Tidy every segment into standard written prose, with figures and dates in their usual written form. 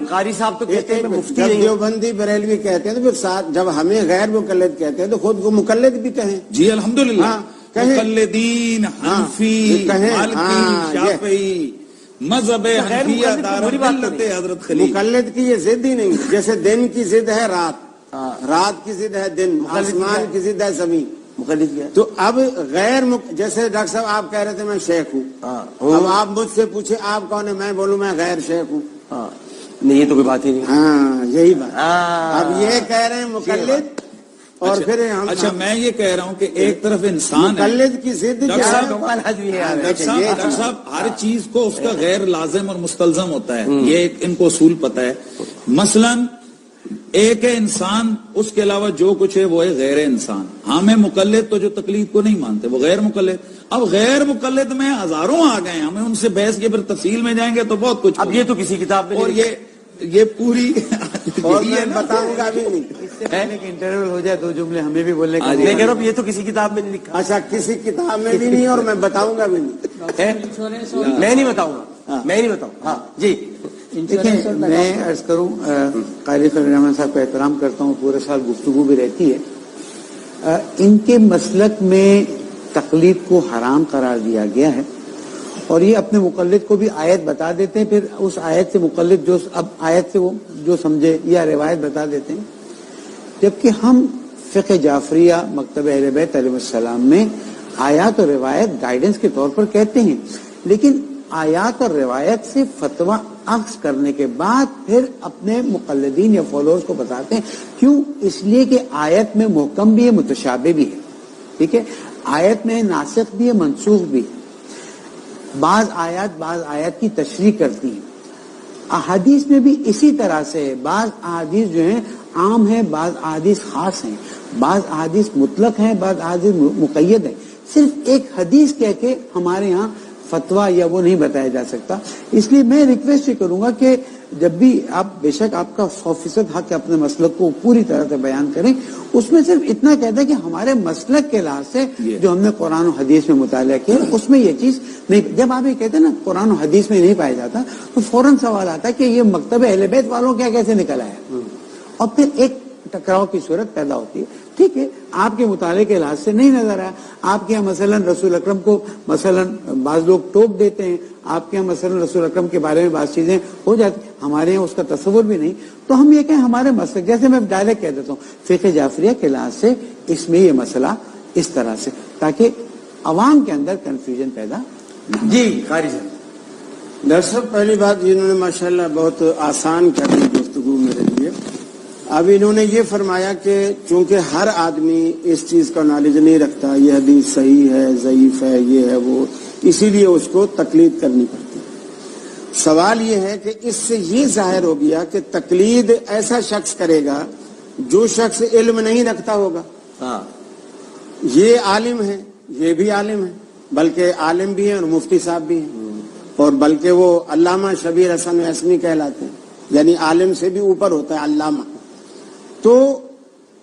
قاری صاحب تو کہتے ہیں میں مفتی جب نہیں ہوں. دیوبندی بریلوی کہتے ہیں تو پھر ساتھ جب ہمیں غیر مقلد کہتے ہیں تو خود کو مقلد بھی کہیں. جی الحمدللہ. ہاں کہیں مقلدین حنفی مالکی شافعی مذہب حنفیہ دار ملت حضرت خلیل. مقلد کی یہ ضد ہی نہیں. جیسے دن کی ضد ہے رات، رات کی ضد ہے دن، آسمان کی ضد ہے زمین. مقلد کیا ہے؟ تو اب جیسے ڈاکٹر صاحب آپ کہہ رہے تھے میں شیخ ہوں، اب آپ مجھ سے پوچھے آپ کون ہے، میں بولوں میں غیر شیخ ہوں. نہیں یہ تو کوئی بات ہی نہیں. ہاں یہی بات. اب یہ کہہ رہے ہیں مقلد اور پھر ہم اچھا میں یہ کہہ رہا ہوں کہ ایک طرف انسان ہے مقلد کی ضد ڈاکٹر کیا ہے؟ ڈاکٹر صاحب ہر چیز کو اس کا غیر لازم اور مستلزم ہوتا ہے، یہ ان کو اصول پتہ ہے. مثلا ایک ہے انسان، اس کے علاوہ جو کچھ ہے وہ ہے غیر انسان. ہمیں مقلد تو جو تقلید کو نہیں مانتے وہ غیر مقلد. اب غیر مقلد میں ہزاروں آ گئے ہیں، ہمیں ان سے بحث کے پھر تفصیل میں جائیں گے تو بہت کچھ. اب یہ تو کسی کتاب میں اور یہ پوری اور میں بتاؤں گا بھی نہیں. اس سے پہلے کہ انٹرول ہو جائے دو جملے ہمیں بھی بولنے کا. میں کہہ رہا ہوں یہ تو کسی کتاب میں نہیں لکھا. اچھا کسی کتاب میں بھی نہیں اور میں بتاؤں گا بھی نہیں. میں نہیں بتاؤں گا، میں نہیں بتاؤں. ہاں جی دیکھیں میں عرض کروں، قاری فضل الرحمن صاحب کا احترام کرتا ہوں، پورے سال گفتگو بھی رہتی ہے. ان کے مسلک میں تقلید کو حرام قرار دیا گیا ہے اور یہ اپنے مقلد کو بھی آیت بتا دیتے ہیں، پھر اس آیت سے مقلد جو اب آیت سے وہ جو سمجھے یا روایت بتا دیتے ہیں. جبکہ ہم فقہ جعفریہ مکتب اہل بیت علیہ السلام میں آیات اور روایت گائیڈنس کے طور پر کہتے ہیں، لیکن آیات اور روایت سے فتویٰ اخذ کرنے کے بعد پھر اپنے مقلدین یا فالوورز کو بتاتے ہیں. کیوں؟ اس لیے کہ آیت میں محکم بھی ہے، متشابہ بھی ہے. ٹھیک ہے، آیت میں ناسخ بھی ہے، منسوخ بھی ہے. بعض آیات کی تشریح کرتی ہیں. احادیث میں بھی اسی طرح سے ہے. بعض احادیث جو ہیں عام ہیں، بعض احادیث خاص ہیں، بعض احادیث مطلق ہیں، بعض احادیث مقید ہیں. صرف ایک حدیث کہہ کے ہمارے ہاں فتویٰ یا وہ نہیں بتایا جا سکتا. اس لیے میں ریکویسٹ یہ کروں گا کہ جب بھی آپ، بے شک آپ کا 100% حق ہے اپنے مسلک کو پوری طرح سے بیان کریں، اس میں صرف اتنا کہتا ہے کہ ہمارے مسلک کے لحاظ سے جو ہم نے قرآن و حدیث میں مطالعہ کیا اس میں یہ چیز نہیں. جب آپ یہ کہتے ہیں نا قرآن و حدیث میں نہیں پایا جاتا تو فوراً سوال آتا ہے کہ یہ مکتب اہل بیت والوں کیا کیسے نکل آیا، اور پھر ایک ٹکراؤ کی صورت پیدا ہوتی ہے. ٹھیک ہے، آپ کے مطالعے کے لحاظ سے نہیں نظر آیا. آپ کے یہاں مثلا رسول اکرم کو مثلا بعض لوگ ٹوک دیتے ہیں، آپ کے یہاں مثلا رسول اکرم کے بارے میں بعض چیزیں ہو جاتی، ہمارے یہاں اس کا تصور بھی نہیں. تو ہم یہ کہیں ہمارے مسئلہ، جیسے میں ڈائریکٹ کہہ دیتا ہوں فقہ جعفریہ کے لحاظ سے اس میں یہ مسئلہ اس طرح سے، تاکہ عوام کے اندر کنفیوژن پیدا نہ. جی قاری صاحب. ڈاکٹر صاحب پہلی بات جنہوں نے ماشاءاللہ بہت آسان کر دی گفتگو میرے لیے. اب انہوں نے یہ فرمایا کہ چونکہ ہر آدمی اس چیز کا نالج نہیں رکھتا، یہ حدیث صحیح ہے ضعیف ہے یہ ہے وہ، اسی لیے اس کو تقلید کرنی پڑتی. سوال یہ ہے کہ اس سے یہ ظاہر ہو گیا کہ تقلید ایسا شخص کرے گا جو شخص علم نہیں رکھتا ہوگا. یہ عالم ہے، یہ بھی عالم ہے، بلکہ عالم بھی ہیں اور مفتی صاحب بھی ہیں، اور بلکہ وہ علامہ شبیر حسن عثمی کہلاتے ہیں، یعنی عالم سے بھی اوپر ہوتا ہے علامہ. تو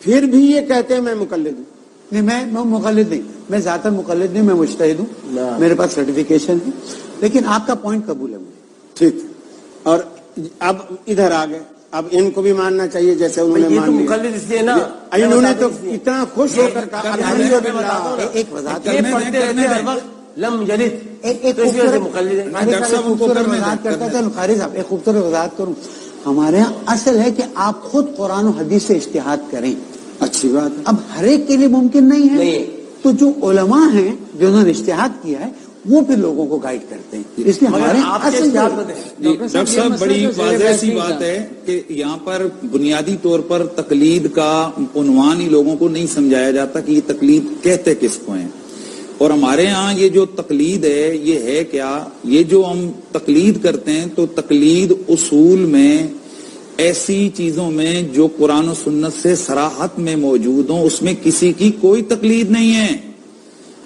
پھر بھی یہ کہتے ہیں میں مقلد ہوں. نہیں، میں مقلد نہیں، میں ذاتاً مقلد نہیں، میں مجتہد ہوں، میرے پاس سرٹیفکیشن ہے. لیکن آپ کا پوائنٹ قبول ہے مجھے. ٹھیک. اور اب ادھر آ گئے، اب ان کو بھی ماننا چاہیے جیسے انہوں نے مان لیا. مقلد اس لیے نا، انہوں نے تو اتنا خوش ہو کر کہا الحمدللہ. ایک وضاحت یہ پڑھتے رہتے ہیں ہر وقت لم یلد، ایک تو اس وجہ سے مقلد ہے. خوبصورت وضاحت کرتا تھا قاری صاحب، ایک خوبصورت وضاحت کروں. ہمارے ہاں اصل ہے کہ آپ خود قرآن و حدیث سے اجتہاد کریں. اچھی بات ہے. اب ہر ایک کے لیے ممکن نہیں ہے، تو جو علماء ہیں جو انہوں نے اجتہاد کیا ہے وہ پھر لوگوں کو گائیڈ کرتے ہیں. اس لیے ہمارے ڈاکٹر صاحب بڑی واضح سی بات ہے کہ یہاں پر بنیادی طور پر تقلید کا عنوان ہی لوگوں کو نہیں سمجھایا جاتا کہ یہ تقلید کہتے کس کو ہیں. اور ہمارے ہاں یہ جو تقلید ہے یہ ہے کیا، یہ جو ہم تقلید کرتے ہیں تو تقلید اصول میں ایسی چیزوں میں جو قرآن و سنت سے صراحت میں موجود ہوں اس میں کسی کی کوئی تقلید نہیں ہے.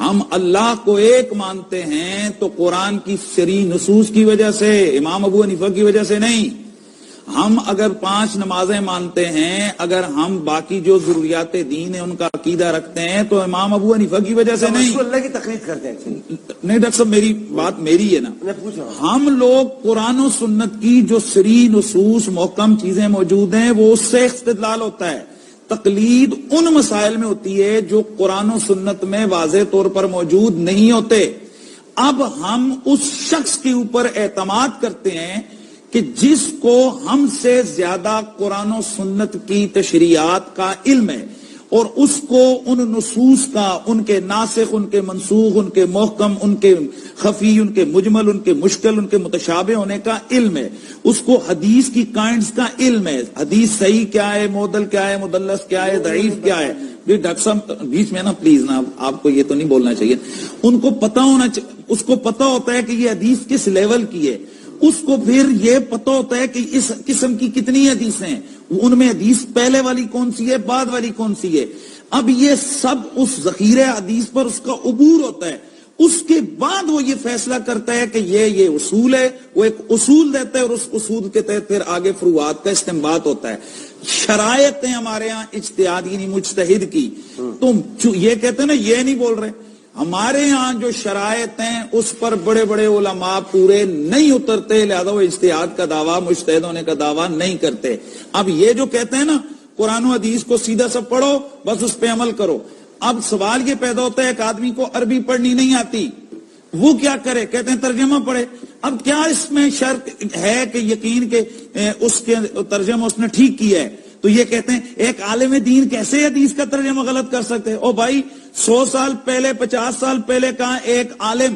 ہم اللہ کو ایک مانتے ہیں تو قرآن کی شرعی نصوص کی وجہ سے، امام ابو حنیفہ کی وجہ سے نہیں. ہم اگر 5 نمازیں مانتے ہیں، اگر ہم باقی جو ضروریات دین ہیں ان کا عقیدہ رکھتے ہیں تو امام ابو حنیفہ کی وجہ سے نہیں. رسول اللہ کی تقلید کرتے ہیں. نہیں ڈاکٹر صاحب، میری بات میری ہے نا. میں پوچھ رہا ہوں. ہم لوگ قرآن و سنت کی جو سری نصوص محکم چیزیں موجود ہیں وہ اس سے استدلال ہوتا ہے. تقلید ان مسائل میں ہوتی ہے جو قرآن و سنت میں واضح طور پر موجود نہیں ہوتے. اب ہم اس شخص کے اوپر اعتماد کرتے ہیں کہ جس کو ہم سے زیادہ قرآن و سنت کی تشریعات کا علم ہے، اور اس کو ان نصوص کا، ان کے ناسخ، ان کے منسوخ، ان کے محکم، ان کے خفی، ان کے مجمل، ان کے مشکل، ان کے متشابہ ہونے کا علم ہے. اس کو حدیث کی کائنڈز کا علم ہے. حدیث صحیح کیا ہے، معدل کیا ہے، مدلس کیا ہے، ضعیف کیا ہے. ڈاکٹر صاحب بیچ میں نا پلیز نا، آپ کو یہ تو نہیں بولنا چاہیے. ان کو پتا ہونا اس کو پتا ہوتا ہے کہ یہ حدیث کس لیول کی ہے. اس کو پھر یہ پتا ہوتا ہے کہ اس قسم کی کتنی حدیثیں ہیں، ان میں حدیث پہلے والی کون سی ہے، بعد والی کون سی ہے. اب یہ سب اس ذخیرہ حدیث پر اس کا عبور ہوتا ہے. اس کے بعد وہ یہ فیصلہ کرتا ہے کہ یہ اصول ہے. وہ ایک اصول دیتا ہے اور اس اصول کے تحت پھر آگے فروعات کا استنباط ہوتا ہے. شرائط ہیں ہمارے ہاں اجتہاد یعنی مجتہد کی. تم یہ کہتے ہیں نا، یہ نہیں بول رہے. ہمارے ہاں جو شرائط ہیں اس پر بڑے بڑے علماء پورے نہیں اترتے، لہذا وہ اجتہاد کا دعویٰ، مجتہد ہونے کا دعویٰ نہیں کرتے. اب یہ جو کہتے ہیں نا قرآن و حدیث کو سیدھا سا پڑھو، بس اس پہ عمل کرو. اب سوال یہ پیدا ہوتا ہے ایک آدمی کو عربی پڑھنی نہیں آتی، وہ کیا کرے؟ کہتے ہیں ترجمہ پڑھے. اب کیا اس میں شرط ہے کہ یقین کہ اس کے ترجمہ اس نے ٹھیک کیا ہے؟ تو یہ کہتے ہیں ایک عالم دین کیسے حدیث کا ترجمہ غلط کر سکتے؟ او بھائی 100 سال پہلے 50 سال پہلے کا ایک عالم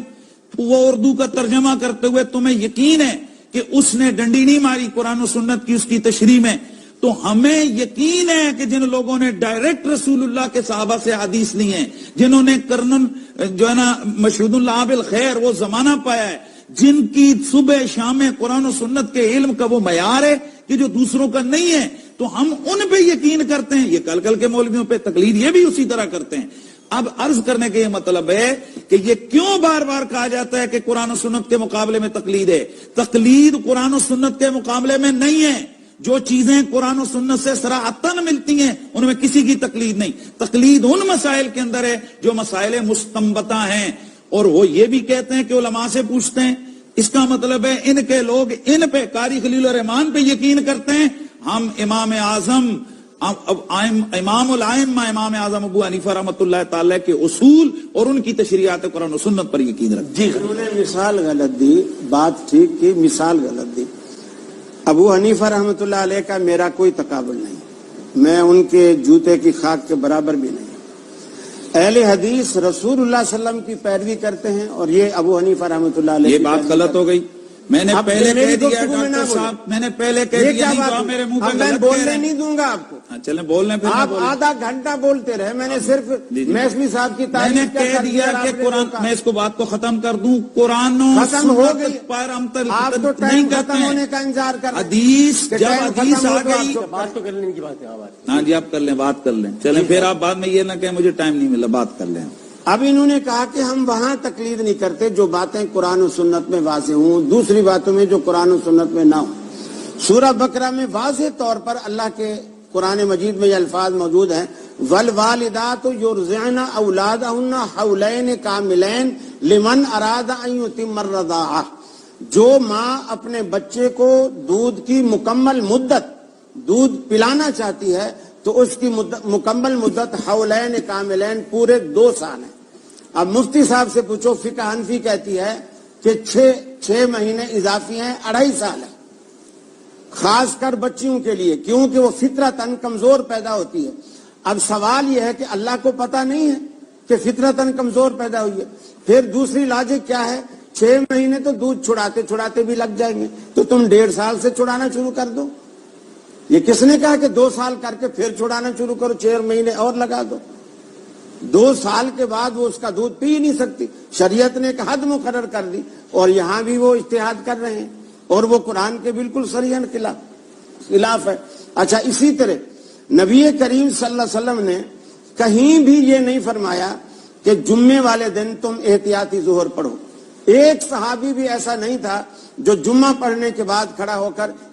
وہ اردو کا ترجمہ کرتے ہوئے تمہیں یقین ہے کہ اس نے ڈنڈی نہیں ماری قرآن و سنت کی اس کی تشریح میں. تو ہمیں یقین ہے کہ جن لوگوں نے ڈائریکٹ رسول اللہ کے صحابہ سے حدیث لی ہیں، جنہوں نے کرنن جو ہے نا مشہود اللہ بالخیر وہ زمانہ پایا ہے، جن کی صبح شام قرآن و سنت کے علم کا وہ معیار ہے کہ جو دوسروں کا نہیں ہے، تو ہم ان پہ یقین کرتے ہیں. یہ کل کے مولویوں پہ تقلید یہ بھی اسی طرح کرتے ہیں. اب عرض کرنے کا یہ مطلب ہے کہ یہ کیوں بار بار کہا جاتا ہے کہ قرآن و سنت کے مقابلے میں تقلید ہے؟ تقلید قرآن و سنت کے مقابلے میں نہیں ہے. جو چیزیں قرآن و سنت سے صراحتاً ملتی ہیں ان میں کسی کی تقلید نہیں. تقلید ان مسائل کے اندر ہے جو مسائل مستنبطہ ہیں، اور وہ یہ بھی کہتے ہیں کہ علماء سے پوچھتے ہیں. اس کا مطلب ہے ان کے لوگ ان پہ قاری خلیل الرحمن پہ یقین کرتے ہیں. ہم امام اعظم امام الائمہ امام اعظم ابو حنیفہ رحمۃ اللہ تعالی کے اصول اور ان کی تشریعات قرآن و سنت پر یقین رکھتے ہیں. جی انہوں نے مثال غلط دی، بات ٹھیک کی، مثال غلط دی. ابو حنیفہ رحمۃ اللہ علیہ کا میرا کوئی تقابل نہیں، میں ان کے جوتے کی خاک کے برابر بھی نہیں. اہل حدیث رسول اللہ صلی اللہ علیہ وسلم کی پیروی کرتے ہیں اور یہ ابو حنیفہ رحمۃ اللہ علیہ یہ بات غلط ہو گئی. میں نے پہلے کہہ دیا ڈاکٹر صاحب، میں نے پہلے کہہ دیا میرے منہ پہ میں بولنے نہیں دوں گا آپ کو. چلیں بول لیں. آپ آدھا گھنٹہ بولتے رہے، میں نے صرف میسمی صاحب کی میں نے کہہ دیا کہ قرآن، میں اس کو بات کو ختم کر دوں، قرآن ختم ہو گئی پر ہم آپ تو ٹائم ختم ہونے کا انتظار کر رہے ہیں. حدیث جب حدیث آ گئی بات تو کرنے کی بات ہے. ہاں جی آپ کر لیں، بات کر لیں. چلیں پھر آپ بعد میں یہ نہ کہیں مجھے ٹائم نہیں ملا، بات کر لیں. اب انہوں نے کہا کہ ہم وہاں تقلید نہیں کرتے جو باتیں قرآن و سنت میں واضح ہوں، دوسری باتوں میں جو قرآن و سنت میں نہ ہوں. سورہ بقرہ میں واضح طور پر اللہ کے قرآن مجید میں یہ الفاظ موجود ہیں، والوالدات یرضعن اولادہن حولین کاملین لمن اراد ان یتم الرضاعہ. جو ماں اپنے بچے کو دودھ کی مکمل مدت دودھ پلانا چاہتی ہے تو اس کی مکمل مدت حولین کاملین پورے 2 سال ہے. اب مفتی صاحب سے پوچھو، فقہ حنفی کہتی ہے کہ 6 مہینے اضافی ہیں، 2.5 سال ہے، خاص کر بچیوں کے لیے، کیونکہ وہ فطرتاً کمزور پیدا ہوتی ہے. اب سوال یہ ہے کہ اللہ کو پتہ نہیں ہے کہ فطرتاً کمزور پیدا ہوئی ہے؟ پھر دوسری لاجک کیا ہے؟ 6 مہینے تو دودھ چھڑاتے بھی لگ جائیں گے، تو تم 1.5 سال سے چھڑانا شروع کر دو. یہ کس نے کہا کہ 2 سال کر کے پھر چھڑانا شروع کرو، 6 مہینے اور لگا دو؟ 2 سال کے بعد وہ اس کا دودھ پی نہیں سکتی. شریعت نے ایک حد مقرر کر دی اور یہاں بھی وہ اجتہاد کر رہے ہیں اور وہ قرآن کے بالکل صریحاً خلاف ہے. اچھا، اسی طرح نبی کریم صلی اللہ علیہ وسلم نے کہیں بھی یہ نہیں فرمایا کہ جمعے والے دن تم احتیاطی ظہر پڑھو. ایک صحابی بھی ایسا نہیں تھا جو جمعہ پڑھنے کے بعد کھڑا ہو کر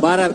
12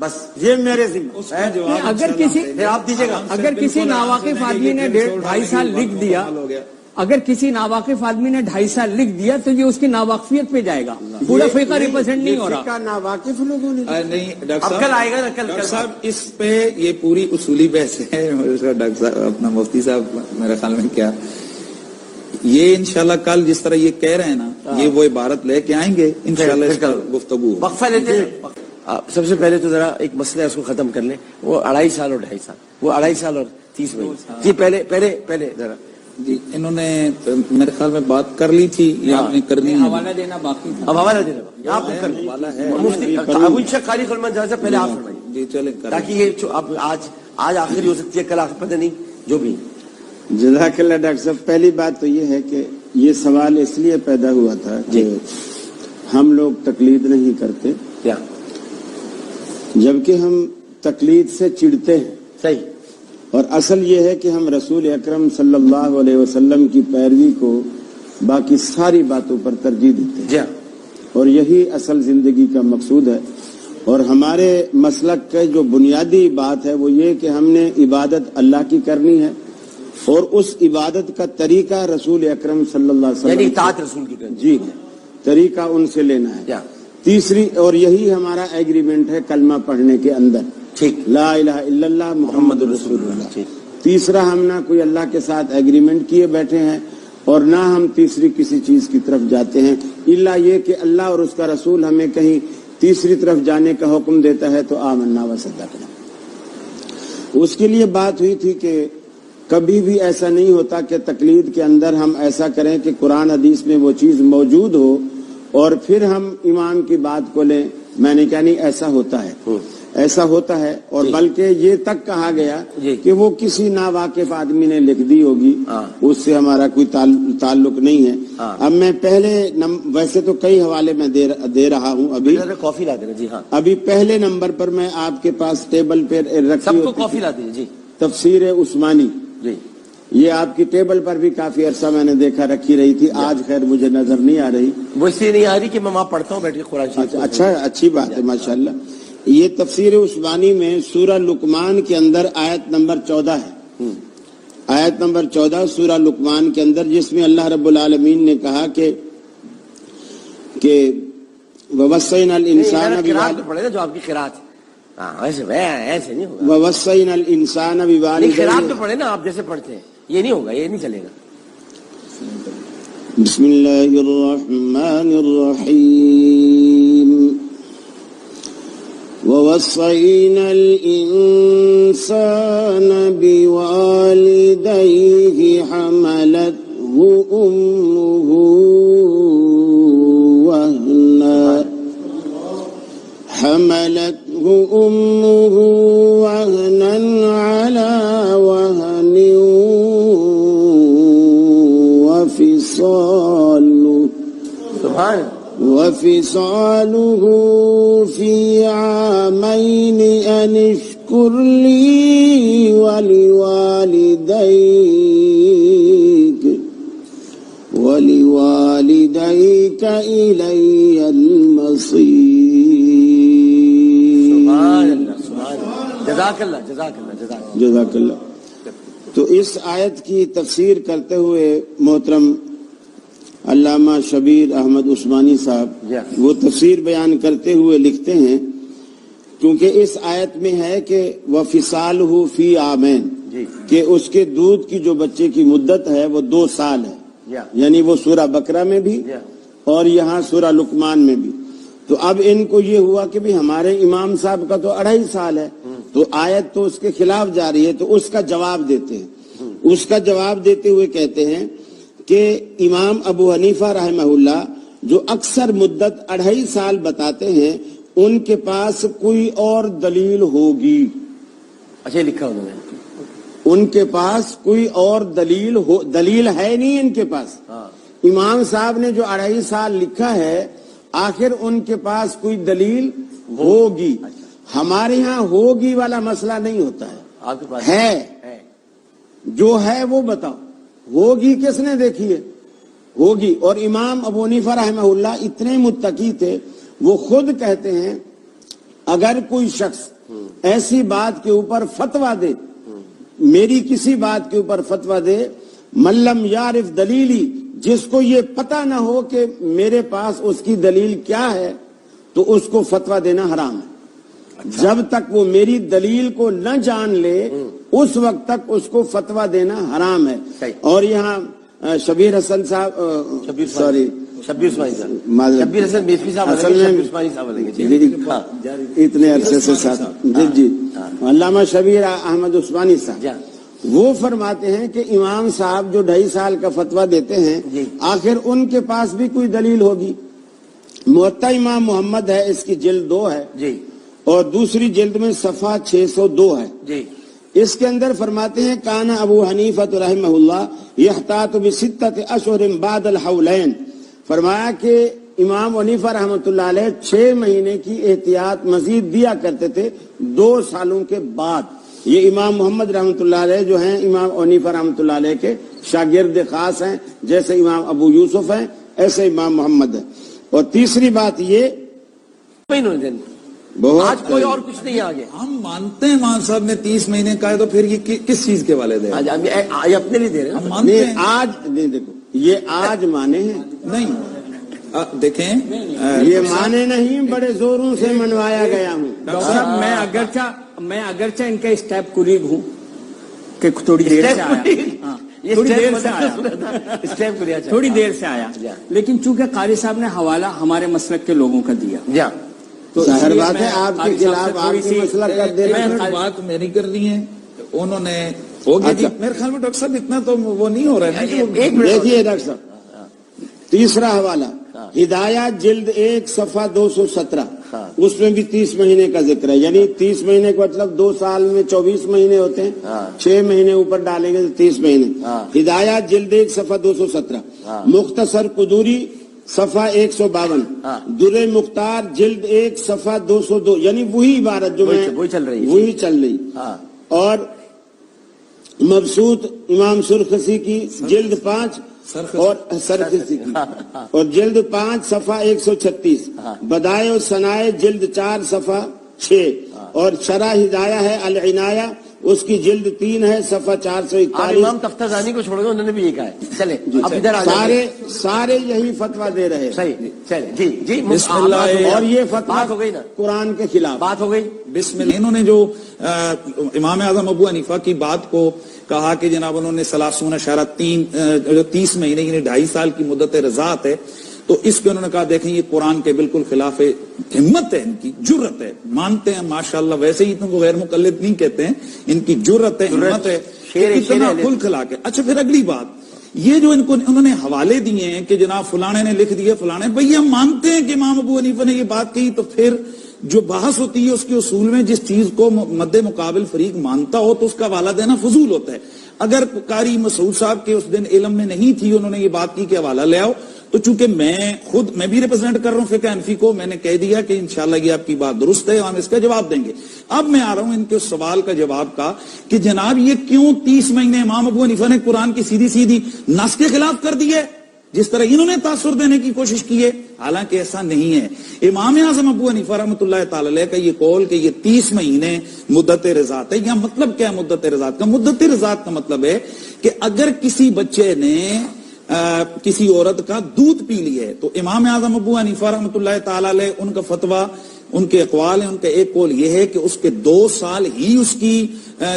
بس یہ میرے ذمہ. اس کا جواب اگر انشاءاللہ کسی- ہم پھر آپ دیجیے گا. اگر کسی ناواقف آدمی نے 2.5 سال لکھ دیا، اگر کسی ناواقف آدمی نے 2.5 سال لکھ دیا تو یہ اس کی ناواقفیت پہ جائے گا، پورا فقہ ریپرزینٹ نہیں ہو رہا. کا ناواقف لوگوں نے نہیں ڈاکٹر اب صاحب، کل آئے گا نا، ڈاکٹر صاحب اس پہ یہ پوری اصولی بحث ہے. ڈاکٹر صاحب اپنا مفتی صاحب میرے خیال میں کیا یہ انشاءاللہ کل جس طرح یہ کہہ رہے ہیں نا، یہ وہ عبارت لے کے آئیں گے انشاءاللہ، اس پر گفتگو ہوگی. وقفہ لیتے ہیں. سب سے پہلے تو ذرا ایک مسئلہ ہے، اس کو ختم کر لیں. وہ 2.5 سال اور 2.5 سال، وہ 2.5 سال اور 30 مہینے. جی پہلے ذرا جی انہوں نے میرے خیال میں بات کر لی تھی یا آپ نے کرنی ہے؟ حوالہ دینا باقی تھا. اب حوالہ دینا آپ نے کر لیا. مفتی ابو شیخ قاری خلمن جہاں سے پہلے آپ فرمائیے، جی چلیں کریں. تاکہ یہ اب آج آخری ہو سکتی ہے، کل آخر پتہ نہیں جو بھی. جزاک اللہ. ڈاکٹر صاحب پہلی بات تو یہ ہے کہ یہ سوال اس لیے پیدا ہوا تھا کہ ہم لوگ تقلید نہیں کرتے، کیا جبکہ ہم تقلید سے چڑھتے ہیں. صحیح. اور اصل یہ ہے کہ ہم رسول اکرم صلی اللہ علیہ وسلم کی پیروی کو باقی ساری باتوں پر ترجیح دیتے ہیں. جی ہاں. اور یہی اصل زندگی کا مقصود ہے. اور ہمارے مسلک کا جو بنیادی بات ہے وہ یہ کہ ہم نے عبادت اللہ کی کرنی ہے، اور اس عبادت کا طریقہ رسول اکرم صلی اللہ علیہ یعنی وسلم اطاعت رسول کی کرنی. جی طریقہ ان سے لینا ہے. کیا تیسری، اور یہی ہمارا ایگریمنٹ ہے کلمہ پڑھنے کے اندر، ٹھیک. لا الہ الا اللہ محمد رسول اللہ. ٹھیک. تیسرا، ہم نہ کوئی اللہ کے ساتھ ایگریمنٹ کیے بیٹھے ہیں اور نہ ہم تیسری کسی چیز کی طرف جاتے ہیں، الا یہ کہ اللہ اور اس کا رسول ہمیں کہیں تیسری طرف جانے کا حکم دیتا ہے تو آمنا و صدقنا. اس کے لیے بات ہوئی تھی کہ کبھی بھی ایسا نہیں ہوتا کہ تقلید کے اندر ہم ایسا کریں کہ قرآن حدیث میں وہ چیز موجود ہو اور پھر ہم امام کی بات کو لیں. میں نے کہا نہیں، ایسا ہوتا ہے، ایسا ہوتا ہے. اور بلکہ یہ تک کہا گیا کہ وہ کسی ناواقف آدمی نے لکھ دی ہوگی، اس سے ہمارا کوئی تعلق نہیں ہے. اب میں پہلے ویسے تو کئی حوالے میں دے رہا ہوں. ابھی کافی لا دینا. جی ہاں، ابھی پہلے نمبر پر میں آپ کے پاس ٹیبل پہ رکھی سب کو ہوتی کافی لا دیجیے. جی تفسیر عثمانی. جی یہ آپ کی ٹیبل پر بھی کافی عرصہ میں نے دیکھا رکھی رہی تھی. آج خیر مجھے نظر نہیں آ رہی. وہ اس لیے نہیں آ رہی کہ میں وہاں پڑھتا ہوں بیٹھ کے قرآن شریف. اچھا، اچھی بات ہے ماشاءاللہ. یہ تفسیر عثمانی میں سورہ لقمان کے اندر آیت نمبر 14 ہے. آیت نمبر 14 سورہ لقمان کے اندر، جس میں اللہ رب العالمین نے کہا کہ وَوَصَّيْنَا الْإِنسَانَ پڑھے نا جو آپ کی قرات. ایسے نہیں ہوگا. وَوَصَّيْنا الْإِنسَانَ نہیں، قرات بِوَالِدَيْهِ. پہ پڑھے نا آپ جیسے پڑھتے ہیں. یہ نہیں ہوگا، یہ نہیں چلے گا. بسم اللہ الرحمن الرحیم. وَوَصَّيْنَا الْإِنسَانَ بِوَالِدَيْهِ حَمَلَتْهُ أُمُّهُ وهنا على وهن وفصاله في عامين أن اشكر لي ولوالديك إلي المصير. سبحان اللہ، سبحان اللہ. جزاک اللہ، جزاک اللہ، جزاک اللہ. جزاک اللہ. تو اس آیت کی تفسیر کرتے ہوئے محترم علامہ شبیر احمد عثمانی صاحب وہ تفسیر بیان کرتے ہوئے لکھتے ہیں، کیونکہ اس آیت میں ہے کہ وَفِصَالُهُ فِي عَامَيْنِ، کہ اس کے دودھ کی جو بچے کی مدت ہے وہ 2 سال ہے. یعنی وہ سورہ بقرہ میں بھی اور یہاں سورہ لقمان میں بھی. تو اب ان کو یہ ہوا کہ بھی ہمارے امام صاحب کا تو 2.5 سال ہے، تو آیت تو اس کے خلاف جا رہی ہے. تو اس کا جواب دیتے ہیں. اس کا جواب دیتے ہوئے کہتے ہیں کہ امام ابو حنیفہ رحمہ اللہ جو اکثر مدت 2.5 سال بتاتے ہیں، ان کے پاس کوئی اور دلیل ہوگی. اچھا لکھا انہوں نے، ان کے پاس کوئی اور دلیل ہے نہیں ان کے پاس. امام صاحب نے جو 2.5 سال لکھا ہے، آخر ان کے پاس کوئی دلیل ہوگی. ہمارے ہاں ہوگی والا مسئلہ نہیں ہوتا ہے، آپ کے پاس ہے. جو ہے وہ بتاؤ. ہوگی کس نے دیکھی ہے؟ ہوگی. اور امام ابو حنیفہ رحمہ اللہ اتنے متقی تھے، وہ خود کہتے ہیں اگر کوئی شخص ایسی بات کے اوپر فتویٰ دے، میری کسی بات کے اوپر فتویٰ دے، ملم یعرف دلیلی، جس کو یہ پتہ نہ ہو کہ میرے پاس اس کی دلیل کیا ہے، تو اس کو فتویٰ دینا حرام ہے۔ جب تک وہ میری دلیل کو نہ جان لے اس وقت تک اس کو فتویٰ دینا حرام ہے۔ اور یہاں شبیر حسن صاحب شبیر حسن بیسوی صاحب اتنے عرصے سے ساتھ جی علامہ شبیر احمد عثمانی صاحب وہ فرماتے ہیں کہ امام صاحب جو 2.5 سال کا فتویٰ دیتے ہیں آخر ان کے پاس بھی کوئی دلیل ہوگی۔ موطا امام محمد ہے، اس کی جلد 2 ہے اور دوسری جلد میں صفحہ 602 ہے۔ اس کے اندر فرماتے ہیں کان ابو حنیفہ رحمہ اللہ یحتاط بستۃ اشہر بعد الحولین، فرمایا کہ امام حنیفہ رحمۃ اللہ علیہ 6 مہینے کی احتیاط مزید دیا کرتے تھے 2 سالوں کے بعد۔ یہ امام محمد رحمۃ اللہ علیہ جو ہیں امام حنیفہ رحمۃ اللہ علیہ کے شاگرد خاص ہیں، جیسے امام ابو یوسف ہیں ایسے امام محمد ہے۔ اور تیسری بات یہ آج کوئی اور کچھ نہیں آگے، ہم مانتے ہیں مان صاحب نے 30 مہینے کا ہے، تو پھر یہ کس چیز کے والے دے اپنے لیے دے رہے ہیں، ہم مانتے ہیں آج نہیں، دیکھو یہ آج مانے ہیں نہیں، دیکھیں یہ مانے نہیں، بڑے زوروں سے منوایا گیا ہوں۔ ڈاکٹر صاحب میں اگرچہ ان کا اسٹیپ کولیگ ہوں کہ تھوڑی دیر سے آیا، تھوڑی دیر سے آیا، لیکن چونکہ قاری صاحب نے حوالہ ہمارے مسلک کے لوگوں کا دیا تو ظاہر بات ہے آپ کے خلاف آپ کی مسئلہ کر دے رہے ہیں۔ بات میری کرنی ہے، انہوں نے ہو گیا جی، میرے خیال میں ڈاکٹر صاحب اتنا تو وہ نہیں ہو رہا ہے۔ دیکھیے ڈاکٹر صاحب تیسرا حوالہ ہدایات جلد 1 صفحہ 217، اس میں بھی 30 مہینے کا ذکر ہے، یعنی 30 مہینے کا مطلب 2 سال میں 24 مہینے ہوتے ہیں، 6 مہینے اوپر ڈالیں گے تو 30 مہینے۔ ہدایات جلد 1 صفحہ 217، مختصر قدوری صفحہ 152، در مختار جلد 1 صفحہ 202، یعنی وہی عبارت جو وہی چل رہی، اور مبسوط امام سرخسی کی جلد 5 اور سرخسی کی اور جلد 5 صفحہ 136، بدائع و ثنائے جلد 4 صفحہ 6، اور شرح ہدایہ ہے العنایہ، اس کی جلد 3 ہے صفحہ 441۔ امام تفتزانی کو چھوڑ گئے، انہوں نے بھی یہ کہا ہے۔ چلے اب ادھر سارے یہی فتویٰ دے رہے ہیں۔ صحیح، چلے جی بسم اللہ، اور یہ فتویٰ بات ہو گئی نا، قرآن کے خلاف بات ہو گئی۔ بسم اللہ، انہوں نے جو امام اعظم ابو حنیفہ کی بات کو کہا کہ جناب انہوں نے 30 مہینے یعنی 2.5 سال کی مدت رضاعت ہے، تو اس پہ انہوں نے کہا دیکھیں یہ قرآن کے بالکل خلاف ہے، ہمت ہے ان کی، جرت ہے، مانتے ہیں ماشاءاللہ، ویسے ہی تم کو غیر مقلد نہیں کہتے ہیں، ان کی جرت ہے، ہمت ہے، اتنا کھل کھلا کے۔ اچھا پھر اگلی بات یہ جو انہوں نے حوالے دیے ہیں کہ جناب فلانے نے لکھ دیے، فلانے، بھئی ہم مانتے ہیں کہ امام ابو حنیفہ نے یہ بات کہی، تو پھر جو بحث ہوتی ہے اس کے اصول میں جس چیز کو مد مقابل فریق مانتا ہو تو اس کا حوالہ دینا فضول ہوتا ہے۔ اگر قاری مسعود صاحب کے اس دن علم میں نہیں تھی، انہوں نے یہ بات کی کہ حوالہ لے آؤ، تو چونکہ میں بھی ریپرزینٹ کر رہا ہوں فقہ حنفی کو، میں نے کہہ دیا کہ انشاءاللہ یہ آپ کی بات درست ہے، ہم اس کا جواب دیں گے۔ اب میں آ رہا ہوں ان کے سوال کا جواب کا کہ جناب یہ کیوں 30 مہینے امام ابو حنیفہ نے قرآن کی سیدھی نص کے خلاف کر دی ہے، جس طرح انہوں نے تاثر دینے کی کوشش کی ہے، حالانکہ ایسا نہیں ہے۔ امام اعظم ابو حنیفہ رحمۃ اللہ تعالی علیہ کا یہ قول کہ یہ 30 مہینے مدت رضاعت ہے، یا مطلب کیا ہے مدت رضاعت کا؟ مدت رضاعت کا مطلب ہے کہ اگر کسی بچے نے کسی عورت کا دودھ پی لی ہے تو امام اعظم ابو حنیفہ رحمۃ اللہ تعالی علیہ ان کا فتویٰ، ان کے اقوال ہیں، ان کا ایک قول یہ ہے کہ اس کے 2 سال ہی اس کی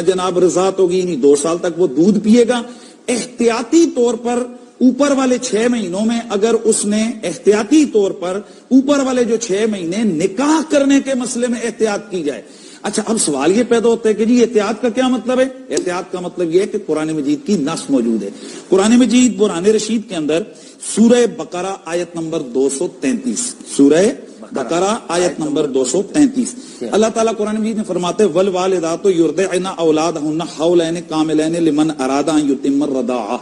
جناب رضاعت ہوگی، یعنی 2 سال تک وہ دودھ پیے گا۔ احتیاطی طور پر اوپر والے 6 مہینوں میں اگر اس نے احتیاطی طور پر اوپر والے جو 6 مہینے نکاح کرنے کے مسئلے میں احتیاط کی جائے۔ اچھا اب سوال یہ پیدا ہوتا ہے کہ جی احتیاط کا کیا مطلب ہے؟ احتیاط کا مطلب یہ ہے کہ قرآن مجید کی نص موجود ہے۔ قرآن مجید برہان رشید کے اندر سورہ بقرہ آیت نمبر 233، سورہ بقرہ آیت نمبر 233، اللہ تعالیٰ قرآن مجید میں فرماتے ہیں والوالدات یرضعن اولادہن حولین کاملین لمن اراد ان یتم الرضاعہ۔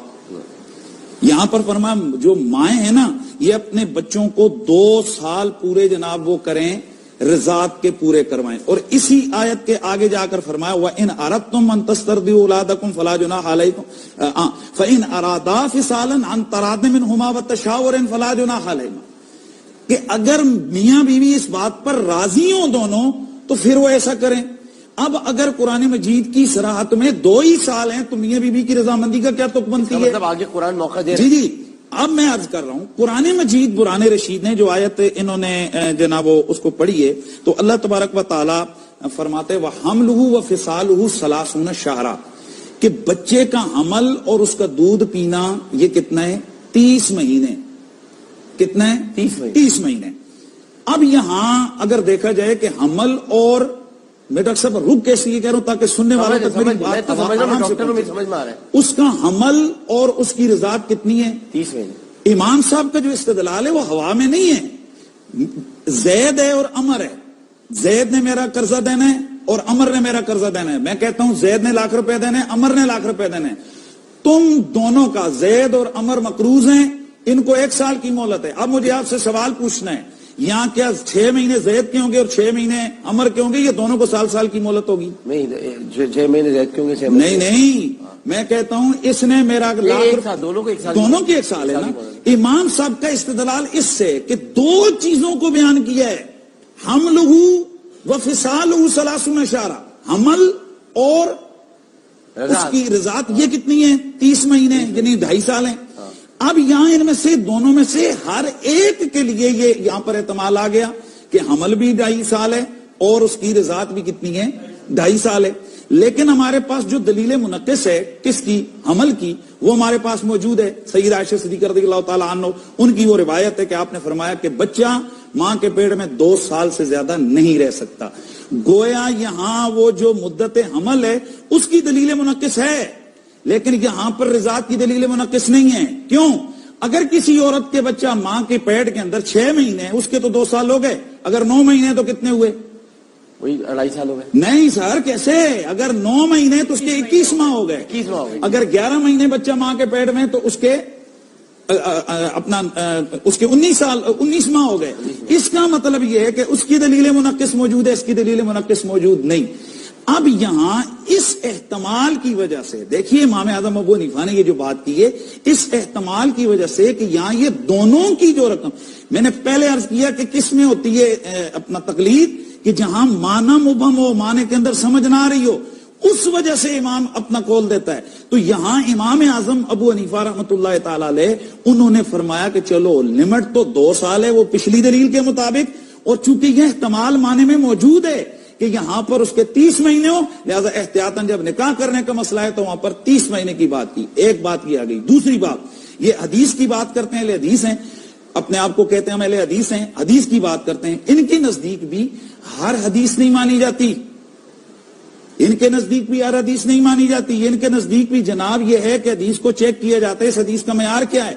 یہاں پر فرمایا جو مائیں ہیں نا یہ اپنے بچوں کو 2 سال پورے جناب وہ کریں، رضاعت کے پورے کروائیں۔ اور اسی آیت کے آگے جا کر فرمایا وَإِنْ أَرَدْتُمْ أَن تَسْتَرْضِعُوا أَوْلَادَكُمْ فَلَا جُنَاحَ عَلَيْكُمْ فَإِنْ أَرَادَا فِصَالًا عَن تَرَاضٍ مِنْهُمَا وَتَشَاوُرٍ فَلَا جُنَاحَ عَلَيْهِمَا، کہ اگر میاں بیوی اس بات پر راضی ہوں دونوں تو پھر وہ ایسا کریں۔ اب اگر قرآن مجید کی صراحت میں 2 ہی سال ہیں تو میاں بیوی کی رضامندی کا کیا تک بنتی ہے؟ مطلب آگے قرآن موقع دے جی جی اب میں عرض کر رہا ہوں قرآن مجید برہان رشید نے جو آیت انہوں نے جناب اس کو پڑھی ہے تو اللہ تبارک و تعالی فرماتے وَحَمْلُهُ وَفِصَالُهُ 30 شہرا کہ بچے کا حمل اور اس کا دودھ پینا یہ کتنا ہے؟ 30 مہینے. کتنا ہے؟ 30 مہینے. اب یہاں اگر دیکھا جائے کہ حمل اور میں ڈاکٹر صاحب رک کے اس لیے کہہ رہا ہوں تاکہ سننے والوں تک میری بات سمجھ میں آ رہا ہے. اس کا حمل اور اس کی رضاعت کتنی ہے؟ 30 مہینے. امام صاحب کا جو استدلال ہے وہ ہوا میں نہیں ہے. زید ہے اور عمر ہے. زید نے میرا قرضہ دینا ہے اور عمر نے میرا قرضہ دینا ہے. میں کہتا ہوں زید نے ₹1,00,000 دینے ہیں, عمر نے ₹1,00,000 دینے ہیں. تم دونوں کا زید اور عمر مقروض ہیں, ان کو 1 سال کی مہلت ہے. اب مجھے آپ سے سوال پوچھنا ہے یہاں کیا 6 مہینے زید کے ہوں گے اور 6 مہینے عمر کے ہوں گے, یہ دونوں کو سال کی مہلت ہوگی؟ نہیں 6 مہینے زید کے ہوں گے. نہیں میں کہتا ہوں اس نے میرا دونوں کو 1 سال, دونوں کی 1 سال ہے نا. امام صاحب کا استدلال اس سے کہ 2 چیزوں کو بیان کیا ہے, حملہ وفصالہ 30 شہرا, حمل اور اس کی رضاعت یہ کتنی ہے؟ 30 مہینے یعنی 2.5 سال ہیں. اب یہاں ان میں سے دونوں میں سے ہر ایک کے لیے یہ یہاں پر احتمال آ گیا کہ حمل بھی 2.5 سال ہے اور اس کی رضاعت بھی کتنی ہے؟ 2.5 سال ہے. لیکن ہمارے پاس جو دلیل منقص ہے کس کی؟ حمل کی, وہ ہمارے پاس موجود ہے. سیدہ عائشہ صدیقہ رضی اللہ تعالی عنہ ان کی وہ روایت ہے کہ آپ نے فرمایا کہ بچہ ماں کے پیٹ میں 2 سال سے زیادہ نہیں رہ سکتا. گویا یہاں وہ جو مدت حمل ہے اس کی دلیل منقص ہے, لیکن یہاں پر رضاعت کی دلیل منقص نہیں ہے. کیوں؟ اگر کسی عورت کے بچہ ماں کے پیٹ کے اندر 6 مہینے اس کے تو 2 سال ہو گئے, اگر 9 مہینے تو کتنے ہوئے؟ وہی 2.5 سال ہو گئے. نہیں سر کیسے؟ اگر 9 مہینے تو اس کے 21 ماہ ہو گئے. 21 ماہ ہو گئے. اگر 11 مہینے بچہ ماں کے پیٹ میں تو اس کے اپنا اس کے 19 ماہ ہو گئے. اس کا مطلب یہ ہے کہ اس کی دلیل منقص موجود ہے, اس کی دلیل منقص موجود نہیں. اب یہاں اس احتمال کی وجہ سے دیکھیے امام اعظم ابو حنیفہ نے یہ جو بات کی ہے, اس احتمال کی وجہ سے کہ یہاں یہ دونوں کی جو رقم, میں نے پہلے عرض کیا کہ کس میں ہوتی ہے اپنا تقلید, کہ جہاں معنی مبہم ہو, معنی کے اندر سمجھ نہ آ رہی ہو, اس وجہ سے امام اپنا قول دیتا ہے. تو یہاں امام اعظم ابو حنیفہ رحمۃ اللہ تعالی علیہ انہوں نے فرمایا کہ چلو لمٹ تو 2 سال ہے وہ پچھلی دلیل کے مطابق, اور چونکہ یہ احتمال معنی میں موجود ہے کہ یہاں پر اس کے 30 مہینے ہو, لہذا احتیاطاً جب نکاح کرنے کا مسئلہ ہے تو وہاں پر 30 مہینے کی بات کی. ایک بات کی آ گئی. دوسری بات, یہ حدیث کی بات کرتے ہیں, اہل حدیث ہیں, اپنے آپ کو کہتے ہیں ہم اہل حدیث ہیں, حدیث کی بات کرتے ہیں. ان کے نزدیک بھی ہر حدیث نہیں مانی جاتی, ان کے نزدیک بھی ہر حدیث نہیں مانی جاتی. ان کے نزدیک بھی جناب یہ ہے کہ حدیث کو چیک کیا جاتا ہے اس حدیث کا معیار کیا ہے.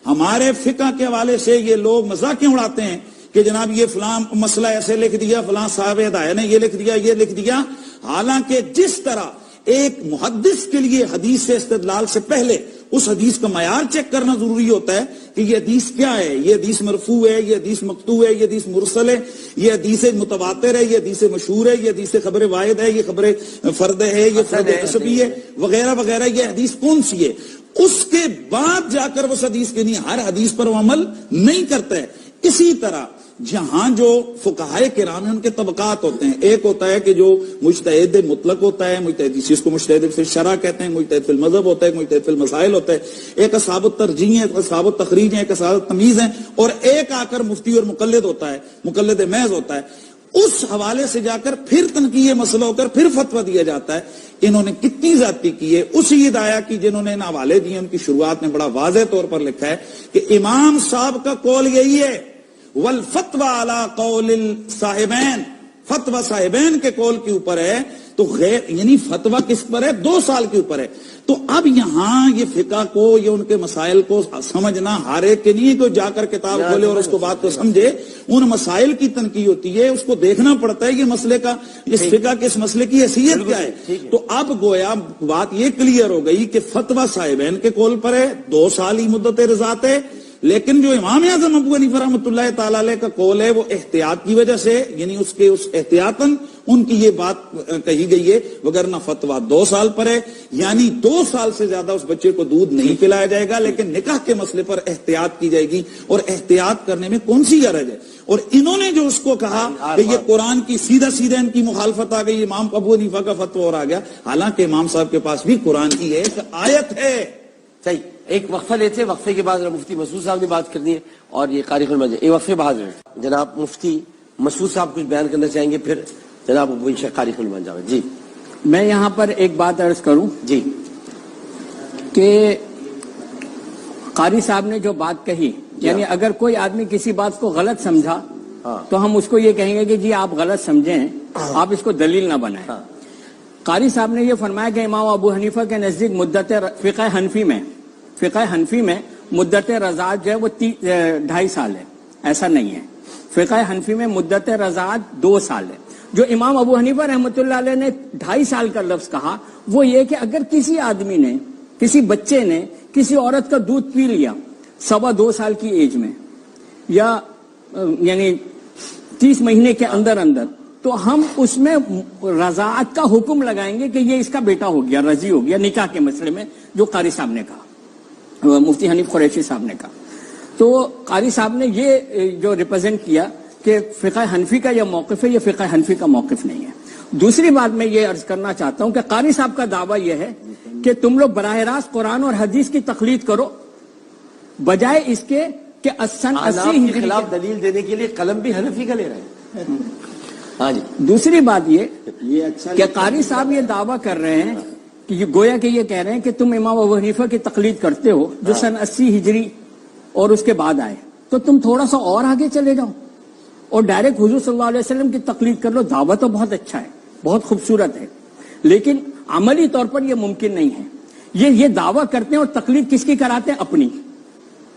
ہمارے فقہ کے حوالے سے یہ لوگ مزاق کیوں اڑاتے ہیں کہ جناب یہ فلاں مسئلہ ایسے لکھ دیا, فلاں صاحب ہدایہ نے یہ لکھ دیا, یہ لکھ دیا. حالانکہ جس طرح ایک محدث کے لیے حدیث سے استدلال سے پہلے اس حدیث کا معیار چیک کرنا ضروری ہوتا ہے کہ یہ حدیث کیا ہے, یہ حدیث مرفوع ہے, یہ حدیث مقطوع ہے, یہ حدیث مرسل ہے, یہ حدیث متواتر ہے, یہ حدیث مشہور ہے, یہ حدیث خبر واحد ہے, یہ خبر فرد ہے, یہ فرد نسبی ہے وغیرہ وغیرہ, یہ حدیث کون سی ہے. اس کے بعد جا کر اس حدیث کے نہیں, ہر حدیث پر وہ عمل نہیں کرتا ہے. اسی طرح جہاں جو فقہائے کرام ہیں ان کے طبقات ہوتے ہیں. ایک ہوتا ہے کہ جو مجتہد مطلق ہوتا ہے, مجتہد جس کو مجتہد فی الشرع کہتے ہیں, مجتہد فی المذہب ہوتا ہے, مجتہد فی المسائل ہوتا ہے. ایک اصحاب الترجیح ہیں, ایک اصحاب التخریج ہیں, ایک اصحاب التمیز ہیں, اور ایک آ کر مفتی اور مقلد ہوتا ہے, مقلد محض ہوتا ہے. اس حوالے سے جا کر پھر تنقیح مسئلہ ہو کر پھر فتویٰ دیا جاتا ہے. انہوں نے کتنی زیادتی کی ہے. اسی ہدایہ کی جنہوں نے حوالے دیے ان کی شروعات میں بڑا واضح طور پر لکھا ہے کہ امام صاحب کا قول یہی ہے, والفتوى على قول الصاحبین, فتویٰ صاحبین کے قول کے اوپر ہے. تو غیر یعنی فتویٰ کس پر ہے؟ 2 سال کے اوپر ہے. تو اب یہاں یہ فقہ کو, یہ ان کے مسائل کو سمجھنا ہر ایک کے لیے, کوئی جا کر کتاب کھولے اور اس کو بات کو سمجھے. ان مسائل کی تنقیح ہوتی ہے, اس کو دیکھنا پڑتا ہے یہ مسئلے کا, اس فقہ کے اس مسئلے کی حیثیت کیا ہے. تو اب گویا بات یہ کلیئر ہو گئی کہ فتویٰ صاحبین کے قول پر ہے, 2 سال ہی مدت رضاعت ہے. لیکن جو امام اعظم ابو حنیفہ رحمۃ اللہ تعالی علیہ کا قول ہے وہ احتیاط کی وجہ سے، یعنی اس احتیاطاً ان کی یہ بات کہی گئی ہے، وگرنہ فتویٰ 2 سال پر ہے، یعنی 2 سال سے زیادہ اس بچے کو دودھ نہیں پلایا جائے گا، لیکن نکاح کے مسئلے پر احتیاط کی جائے گی، اور احتیاط کرنے میں کون سی حرج ہے؟ اور انہوں نے جو اس کو کہا کہ یہ قرآن کی سیدھا ان کی مخالفت آ گئی، امام ابو حنیفہ کا فتویٰ اور آ گیا، حالانکہ امام صاحب کے پاس بھی قرآن کی ایک آیت ہے۔ صحیح، ایک وقفہ لیتے ہیں، وقفے کے بعد مفتی مسعود صاحب نے بات کرنی ہے اور یہ قاری خلمت ہے، ایک وقفے بعد جناب مفتی مسعود صاحب کچھ بیان کرنا چاہیں گے، پھر جناب ابو انشاء قاری خلمت جاوید جی۔ میں یہاں پر ایک بات عرض کروں جی کہ قاری صاحب نے جو بات کہی، یعنی اگر کوئی آدمی کسی بات کو غلط سمجھا تو ہم اس کو یہ کہیں گے کہ جی آپ غلط سمجھیں، آپ اس کو دلیل نہ بنائیں۔ قاری صاحب نے یہ فرمایا کہ امام ابو حنیفہ کے نزدیک مدت فقہ حنفی میں مدت رضاعت جو ہے وہ 2.5 سال ہے، ایسا نہیں ہے۔ فقہ حنفی میں مدت رضاعت 2 سال ہے۔ جو امام ابو حنیفہ رحمۃ اللہ علیہ نے 2.5 سال کا لفظ کہا وہ یہ کہ اگر کسی آدمی نے، کسی بچے نے کسی عورت کا دودھ پی لیا 2.25 سال کی ایج میں، یا یعنی 30 مہینے کے اندر تو ہم اس میں رضاعت کا حکم لگائیں گے کہ یہ اس کا بیٹا ہو گیا، رضی ہو گیا، نکاح کے مسئلے میں جو قاری صاحب نے کہا، مفتی حنیف قریشی صاحب نے کہا۔ تو قاری صاحب نے یہ جو ریپرزینٹ کیا کہ فقہ حنفی کا یہ موقف ہے، یہ فقہ حنفی کا موقف نہیں ہے۔ دوسری بات میں یہ عرض کرنا چاہتا ہوں کہ قاری صاحب کا دعویٰ یہ ہے کہ تم لوگ براہ راست قرآن اور حدیث کی تقلید کرو، بجائے اس کے کہ 80 کے خلاف دلیل دینے کے لیے قلم بھی حنفی کا لے رہے ہیں۔ ہاں جی، دوسری بات یہ کہ قاری صاحب یہ دعویٰ کر رہے ہیں کہ یہ گویا کہ یہ کہہ رہے ہیں کہ تم امام ابو حنیفہ کی تقلید کرتے ہو جو سن 80 ہجری اور اس کے بعد آئے، تو تم تھوڑا سا اور آگے چلے جاؤ اور ڈائریکٹ حضور صلی اللہ علیہ وسلم کی تقلید کر لو۔ دعویٰ تو بہت اچھا ہے، بہت خوبصورت ہے، لیکن عملی طور پر یہ ممکن نہیں ہے۔ یہ دعویٰ کرتے ہیں اور تقلید کس کی کراتے ہیں؟ اپنی۔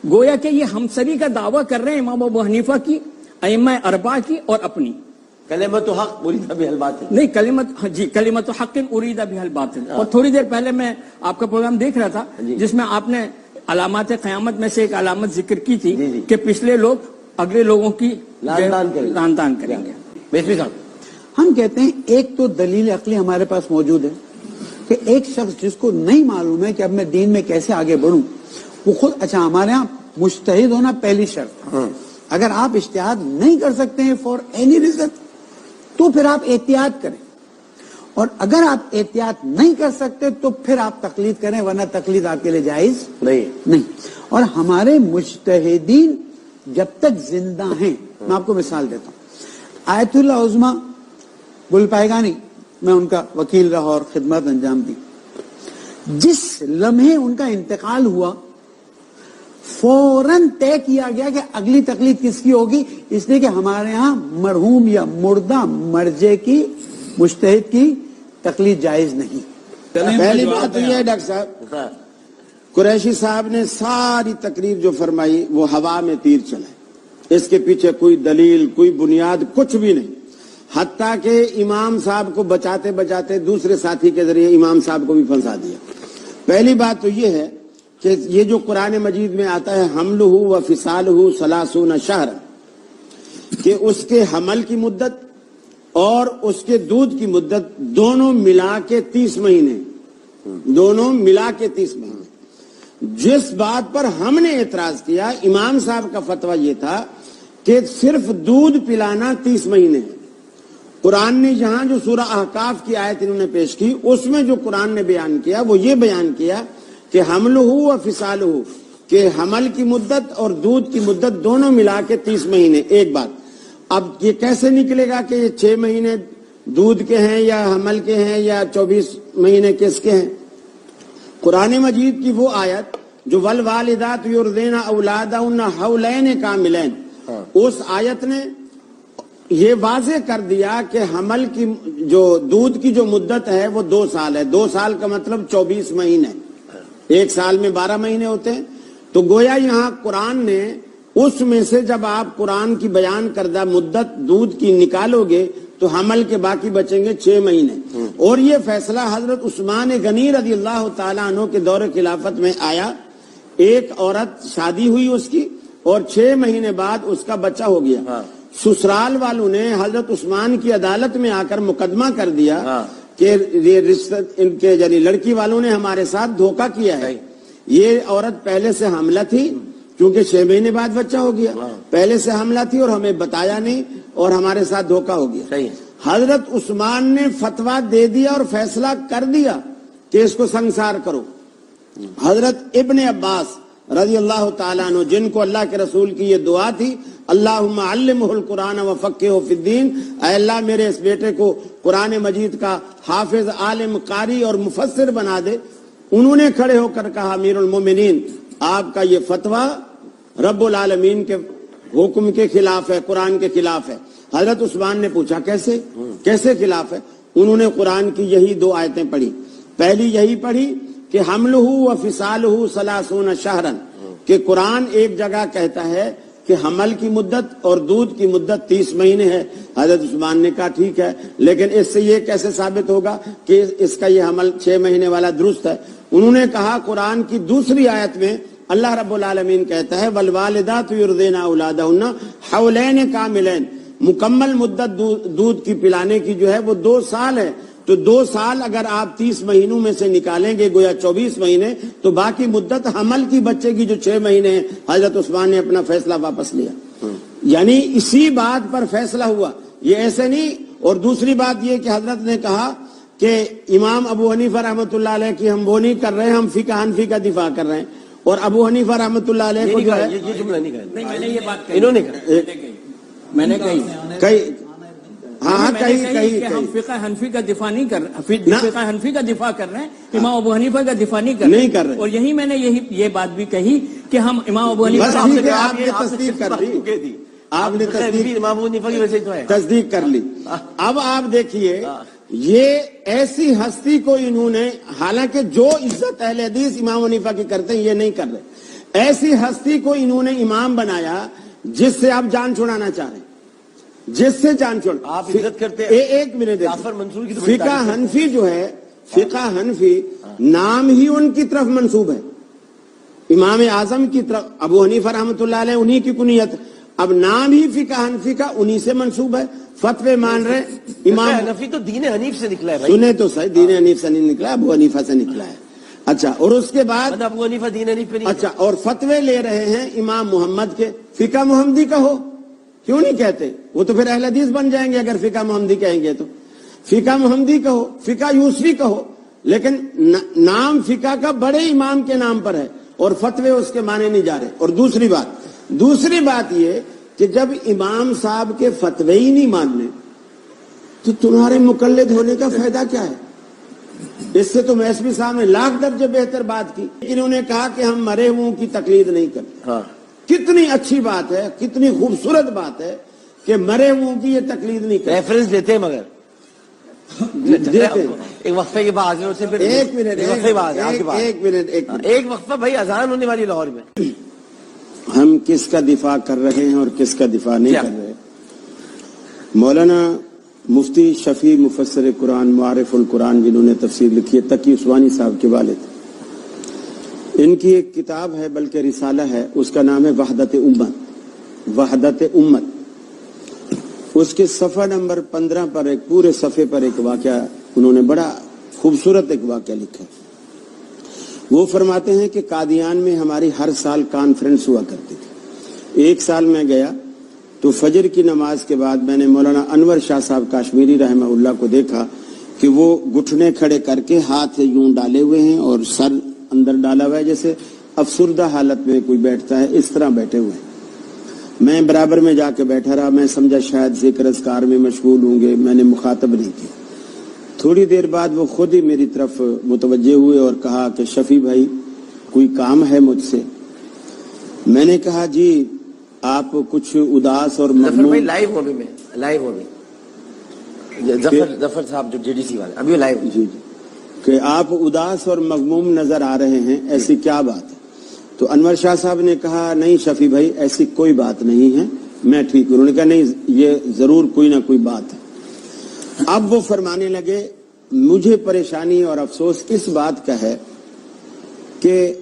گویا کہ یہ ہمسری کا دعویٰ کر رہے ہیں امام ابو حنیفہ کی، ائمہ اربعہ کی اور اپنی۔ کلمت حق ارید بہ الباطل، نہیں کلمت حق ارید بہ الباطل۔ اور تھوڑی دیر پہلے میں آپ کا پروگرام دیکھ رہا تھا جس میں آپ نے علامات قیامت میں سے ایک علامت ذکر کی تھی کہ پچھلے لوگ اگلے لوگوں کی لعن طعن کریں گے۔ بیسوی صاحب، ہم کہتے ہیں ایک تو دلیل عقلی ہمارے پاس موجود ہے کہ ایک شخص جس کو نہیں معلوم ہے کہ اب میں دین میں کیسے آگے بڑھوں، وہ خود، اچھا ہمارے ہاں مجتہد ہونا پہلی شرط ہے۔ اگر آپ اجتہاد نہیں کر سکتے ہیں فار اینی ریزن تو پھر آپ احتیاط کریں، اور اگر آپ احتیاط نہیں کر سکتے تو پھر آپ تقلید کریں، ورنہ تقلید آپ کے لیے جائز نہیں۔ اور ہمارے مجتہدین جب تک زندہ ہیں، میں آپ کو مثال دیتا ہوں، آیت اللہ عظمی گل پائیگانی، میں ان کا وکیل رہا اور خدمات انجام دی، جس لمحے ان کا انتقال ہوا فوراً طے کیا گیا کہ اگلی تقلید کس کی ہوگی، اس لیے کہ ہمارے ہاں مرحوم یا مردہ مرجے کی مجتہد کی تقلید جائز نہیں۔ پہلی بات یہ ہے ڈاکٹر صاحب، قریشی صاحب نے ساری تقریر جو فرمائی وہ ہوا میں تیر چلا، اس کے پیچھے کوئی دلیل، کوئی بنیاد، کچھ بھی نہیں، حتیٰ کہ امام صاحب کو بچاتے بچاتے دوسرے ساتھی کے ذریعے امام صاحب کو بھی پھنسا دیا۔ پہلی بات تو یہ ہے کہ یہ جو قرآن مجید میں آتا ہے حملہ و فصالہ 30 شہر، کہ اس کے حمل کی مدت اور اس کے دودھ کی مدت دونوں ملا کے 30 مہینے، دونوں ملا کے 30 مہینے۔ جس بات پر ہم نے اعتراض کیا، امام صاحب کا فتویٰ یہ تھا کہ صرف دودھ پلانا 30 مہینے ہے۔ قرآن نے یہاں جو سورہ احقاف کی آیت انہوں نے پیش کی، اس میں جو قرآن نے بیان کیا وہ یہ بیان کیا کہ حملہ و فصالہ، کہ حمل کی مدت اور دودھ کی مدت دونوں ملا کے 30 مہینے۔ ایک بات، اب یہ کیسے نکلے گا کہ یہ 6 مہینے دودھ کے ہیں یا حمل کے ہیں یا 24 مہینے کس کے ہیں؟ قرآن مجید کی وہ آیت جو والوالدات یرضعن اولادہن حولین کاملین، اس آیت نے یہ واضح کر دیا کہ حمل کی جو دودھ کی جو مدت ہے وہ 2 سال ہے۔ 2 سال کا مطلب 24 مہینے، 1 سال میں 12 مہینے ہوتے ہیں۔ تو گویا یہاں قرآن نے اس میں سے جب آپ قرآن کی بیان کردہ مدت دودھ کی نکالو گے تو حمل کے باقی بچیں گے 6 مہینے۔ اور یہ فیصلہ حضرت عثمان غنی رضی اللہ تعالیٰ عنہ کے دور خلافت میں آیا۔ ایک عورت شادی ہوئی اس کی اور 6 مہینے بعد اس کا بچہ ہو گیا، سسرال والوں نے حضرت عثمان کی عدالت میں آ کر مقدمہ کر دیا کہ یہ رشتہ ان کے یعنی لڑکی والوں نے ہمارے ساتھ دھوکہ کیا ہے، یہ عورت پہلے سے حاملہ تھی کیونکہ 6 مہینے بعد بچہ ہو گیا، پہلے سے حاملہ تھی اور ہمیں بتایا نہیں اور ہمارے ساتھ دھوکہ ہو گیا۔ حضرت عثمان نے فتویٰ دے دیا اور فیصلہ کر دیا کہ اس کو سنسار کرو۔ حضرت ابن عباس رضی اللہ تعالیٰ عنہ، جن کو اللہ کے رسول کی یہ دعا تھی، اللہم علمہ القرآن وفقہہ فی الدین، اے اللہ میرے اس بیٹے کو قرآن مجید کا حافظ، عالم، قاری اور مفسر بنا دے، انہوں نے کھڑے ہو کر کہا امیر المومنین آپ کا یہ فتویٰ رب العالمین کے حکم کے خلاف ہے، قرآن کے خلاف ہے۔ حضرت عثمان نے پوچھا کیسے خلاف ہے؟ انہوں نے قرآن کی یہی 2 آیتیں پڑھی، پہلی یہی پڑھی کہ حملہ و فصالہ 30 شہرن، کہ قرآن ایک جگہ کہتا ہے کہ حمل کی مدت اور دودھ کی مدت 30 مہینے ہے۔ حضرت عثمان نے کہا ٹھیک ہے، لیکن اس سے یہ کیسے ثابت ہوگا کہ اس کا یہ حمل 6 مہینے والا درست ہے؟ انہوں نے کہا قرآن کی دوسری آیت میں اللہ رب العالمین کہتا ہے والوالدات یرضعن اولادہن حولین کاملین، مکمل مدت دودھ کی پلانے کی جو ہے وہ 2 سال ہے، تو 2 سال اگر آپ 30 مہینوں میں سے نکالیں گے گویا 24 مہینے، تو باقی مدت حمل کی بچے کی جو 6 مہینے ہیں۔ حضرت عثمان نے اپنا فیصلہ واپس لیا، یعنی اسی بات پر فیصلہ ہوا، یہ ایسے نہیں۔ اور دوسری بات یہ کہ حضرت نے کہا کہ امام ابو حنیفہ رحمۃ اللہ علیہ کی ہم وہ نہیں کر رہے ہیں، ہم فقہ حنفی کا دفاع کر رہے ہیں، اور ابو حنیفہ رحمۃ اللہ علیہ کو جو ہے یہ جملہ نہیں کہا، نہیں میں نے یہ بات کہی، انہوں نے کہا، میں نے کہی کہ ہم فقہ حنفی کا دفاع نہیں کر رہے، فقہ حنفی کا دفاع کر رہے ہیں، امام ابو حنیفہ کا دفاع نہیں کر رہے۔ اور یہی میں نے یہ بات بھی کہی کہ ہم امام ابو حنیفہ آپ نے تصدیق کر لی، آپ نے تصدیق کر لی۔ اب آپ دیکھیے یہ ایسی ہستی کو انہوں نے، حالانکہ جو عزت اہل حدیث امام حنیفہ کی کرتے ہیں یہ نہیں کر رہے، ایسی ہستی کو انہوں نے امام بنایا جس سے آپ جان چھڑانا چاہ رہے ہیں، جس سے جان چھوڑ آپ عزت کرتے ہیں۔ ایک منٹ، جعفر منصور کی فقہ حنفی جو ہے، فقہ حنفی نام ہی ان کی طرف منسوب ہے، امام اعظم کی طرف، ابو حنیفہ رحمۃ اللہ علیہ انہی کی کنیت، اب نام ہی فقہ حنفی کا انہی سے منسوب ہے، فتوے مان رہے امام حنفی تو دین حنیف سے نکلا ہے بھائی، سنے تو صحیح، دین حنیف سے نہیں نکلا، ابو حنیفہ سے نکلا ہے۔ اچھا، اور اس کے بعد ابو حنیفہ دین حنیف پہ نہیں، اچھا، اور فتوے لے رہے ہیں امام محمد کے، فقہ محمدی کا ہو، کیوں نہیں کہتے؟ وہ تو پھر اہل حدیث بن جائیں گے اگر فقہ محمدی کہیں گے تو، فقہ محمدی کہو، فقہ یوسفی کہو، لیکن نام فقہ کا بڑے امام کے نام پر ہے اور فتوے اس کے مانے نہیں جا رہے۔ اور دوسری بات یہ کہ جب امام صاحب کے فتوے ہی نہیں ماننے تو تمہارے مقلد ہونے کا فائدہ کیا ہے؟ اس سے تو میسوی صاحب نے لاکھ درجے بہتر بات کی، لیکن انہوں نے کہا کہ ہم مرے ہوں کی تقلید نہیں کرتے۔ کتنی اچھی بات ہے، کتنی خوبصورت بات ہے کہ مرے ہوں کی یہ تقلید نہیں کرتے، ریفرنس دیتے ہیں، مگر ایک وقفے کے بعد حاضر ہوتے ہیں، ایک منٹ، ایک وقفہ بھائی، اذان ہونے والی لاہور میں، ہم کس کا دفاع کر رہے ہیں اور کس کا دفاع نہیں کر رہے؟ مولانا مفتی شفیع مفسر قرآن معارف القرآن جنہوں نے تفسیر لکھی ہے، تقی عثمانی صاحب کے والد، ان کی ایک کتاب ہے بلکہ رسالہ ہے، اس کا نام ہے وحدت امت۔ اس کے صفحہ نمبر 15 پر ایک پورے صفحے پر ایک واقعہ انہوں نے بڑا خوبصورت ایک واقعہ لکھا ہے۔ وہ فرماتے ہیں کہ قادیان میں ہماری ہر سال کانفرنس ہوا کرتی تھی۔ ایک سال میں گیا تو فجر کی نماز کے بعد میں نے مولانا انور شاہ صاحب کاشمیری رحمہ اللہ کو دیکھا کہ وہ گھٹنے کھڑے کر کے ہاتھ یوں ڈالے ہوئے ہیں اور سر اندر ڈالا ہوا ہے، جیسے افسردہ حالت میں کوئی بیٹھتا ہے اس طرح بیٹھے ہوئے ہیں۔ میں برابر میں جا کے بیٹھا رہا، میں سمجھا شاید ذکر اذکار میں مشغول ہوں گے، میں نے مخاطب نہیں کیا۔ تھوڑی دیر بعد وہ خود ہی میری طرف متوجہ ہوئے اور کہا کہ شفیع بھائی کوئی کام ہے مجھ سے؟ میں نے کہا جی آپ کچھ اداس اور مغموم، ظفر صاحب جو جے ڈی سی والے ابھی لائیو، جی کہ آپ اداس اور مغموم نظر آ رہے ہیں، ایسی کیا بات ہے؟ تو انور شاہ صاحب نے کہا نہیں شفیع بھائی ایسی کوئی بات نہیں ہے، میں ٹھیک ہوں۔ انہوں نے کہا نہیں یہ ضرور کوئی نہ کوئی بات ہے۔ اب وہ فرمانے لگے مجھے پریشانی اور افسوس اس بات کا ہے کہ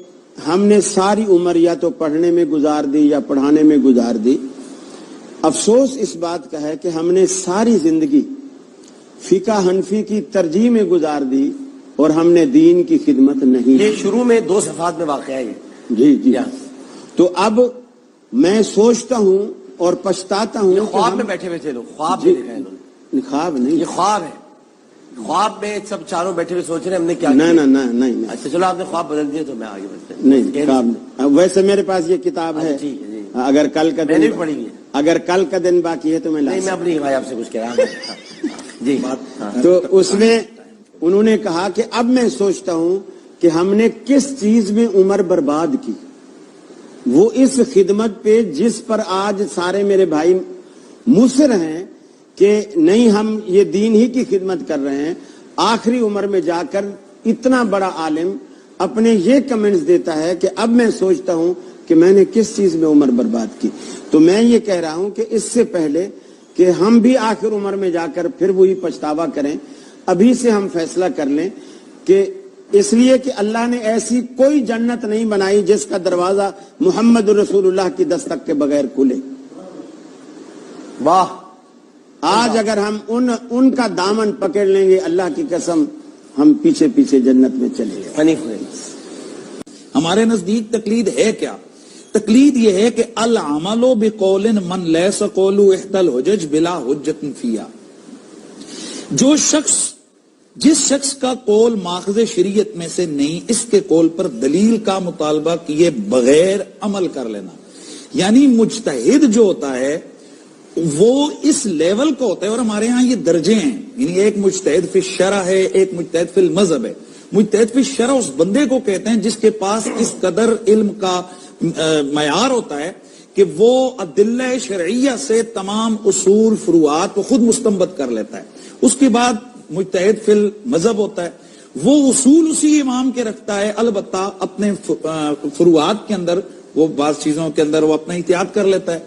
ہم نے ساری عمر یا تو پڑھنے میں گزار دی یا پڑھانے میں گزار دی. افسوس اس بات کا ہے کہ ہم نے ساری زندگی فقہ حنفی کی ترجیح میں گزار دی اور ہم نے دین کی خدمت نہیں. یہ شروع میں 2 صفحات میں واقع ہے یہ. جی. تو اب میں سوچتا ہوں اور پچھتاتا ہوں. یہ خواب میں بیٹھے ہوئے تھے لوگ, خواب میں دیکھا انہوں نے. خواب نہیں, یہ خواب ہے. خواب میں سب چاروں بیٹھے ہوئے سوچ رہے ہیں ہم نے کیا. نہیں. اچھا چلو آپ نے خواب بدل دیا تو میں آگے بڑھتا ہوں. نہیں, خواب نہیں. ویسے میرے پاس یہ کتاب ہے, اگر کل کا میں نے بھی پڑھی ہے. اگر کل کا دن باقی ہے تو میں نہیں, میں اپنی بھائی آپ سے کچھ کہہ رہا ہوں. جی. تو اس میں انہوں نے کہا کہ اب میں سوچتا ہوں کہ ہم نے کس چیز میں عمر برباد کی. وہ اس خدمت پہ جس پر آج سارے میرے بھائی مصر ہیں کہ نہیں ہم یہ دین ہی کی خدمت کر رہے ہیں. آخری عمر میں جا کر اتنا بڑا عالم اپنے یہ کمنٹس دیتا ہے کہ اب میں سوچتا ہوں کہ میں نے کس چیز میں عمر برباد کی. تو میں یہ کہہ رہا ہوں کہ اس سے پہلے کہ ہم بھی آخر عمر میں جا کر پھر وہی پچھتاوا کریں, ابھی سے ہم فیصلہ کر لیں کہ اس لیے کہ اللہ نے ایسی کوئی جنت نہیں بنائی جس کا دروازہ محمد رسول اللہ کی دستک کے بغیر کھلے. واہ. آج اگر ہم ان کا دامن پکڑ لیں گے, اللہ کی قسم ہم پیچھے پیچھے جنت میں چلے گئے. ہمارے نزدیک تقلید ہے کیا؟ تقلید یہ ہے کہ العمل بقول من لیس قولہ احدی الحجج بلا حجۃ فیہا. جس شخص کا قول ماخذ شریعت میں سے نہیں, اس کے قول پر دلیل کا مطالبہ کیے بغیر عمل کر لینا. یعنی مجتہد جو ہوتا ہے وہ اس لیول کا ہوتا ہے, اور ہمارے ہاں یہ درجے ہیں. یعنی ایک مجتہد فی الشرع ہے, ایک مجتہد فی المذہب ہے. مجتہد فی الشرع اس بندے کو کہتے ہیں جس کے پاس اس قدر علم کا معیار ہوتا ہے کہ وہ ادلہ شرعیہ سے تمام اصول فروعات کو خود مستنبط کر لیتا ہے. اس کے بعد مجتہد فی المذہب ہوتا ہے, وہ اصول اسی امام کے رکھتا ہے, البتہ اپنے فروعات کے اندر وہ بعض چیزوں کے اندر وہ اپنا احتیاط کر لیتا ہے.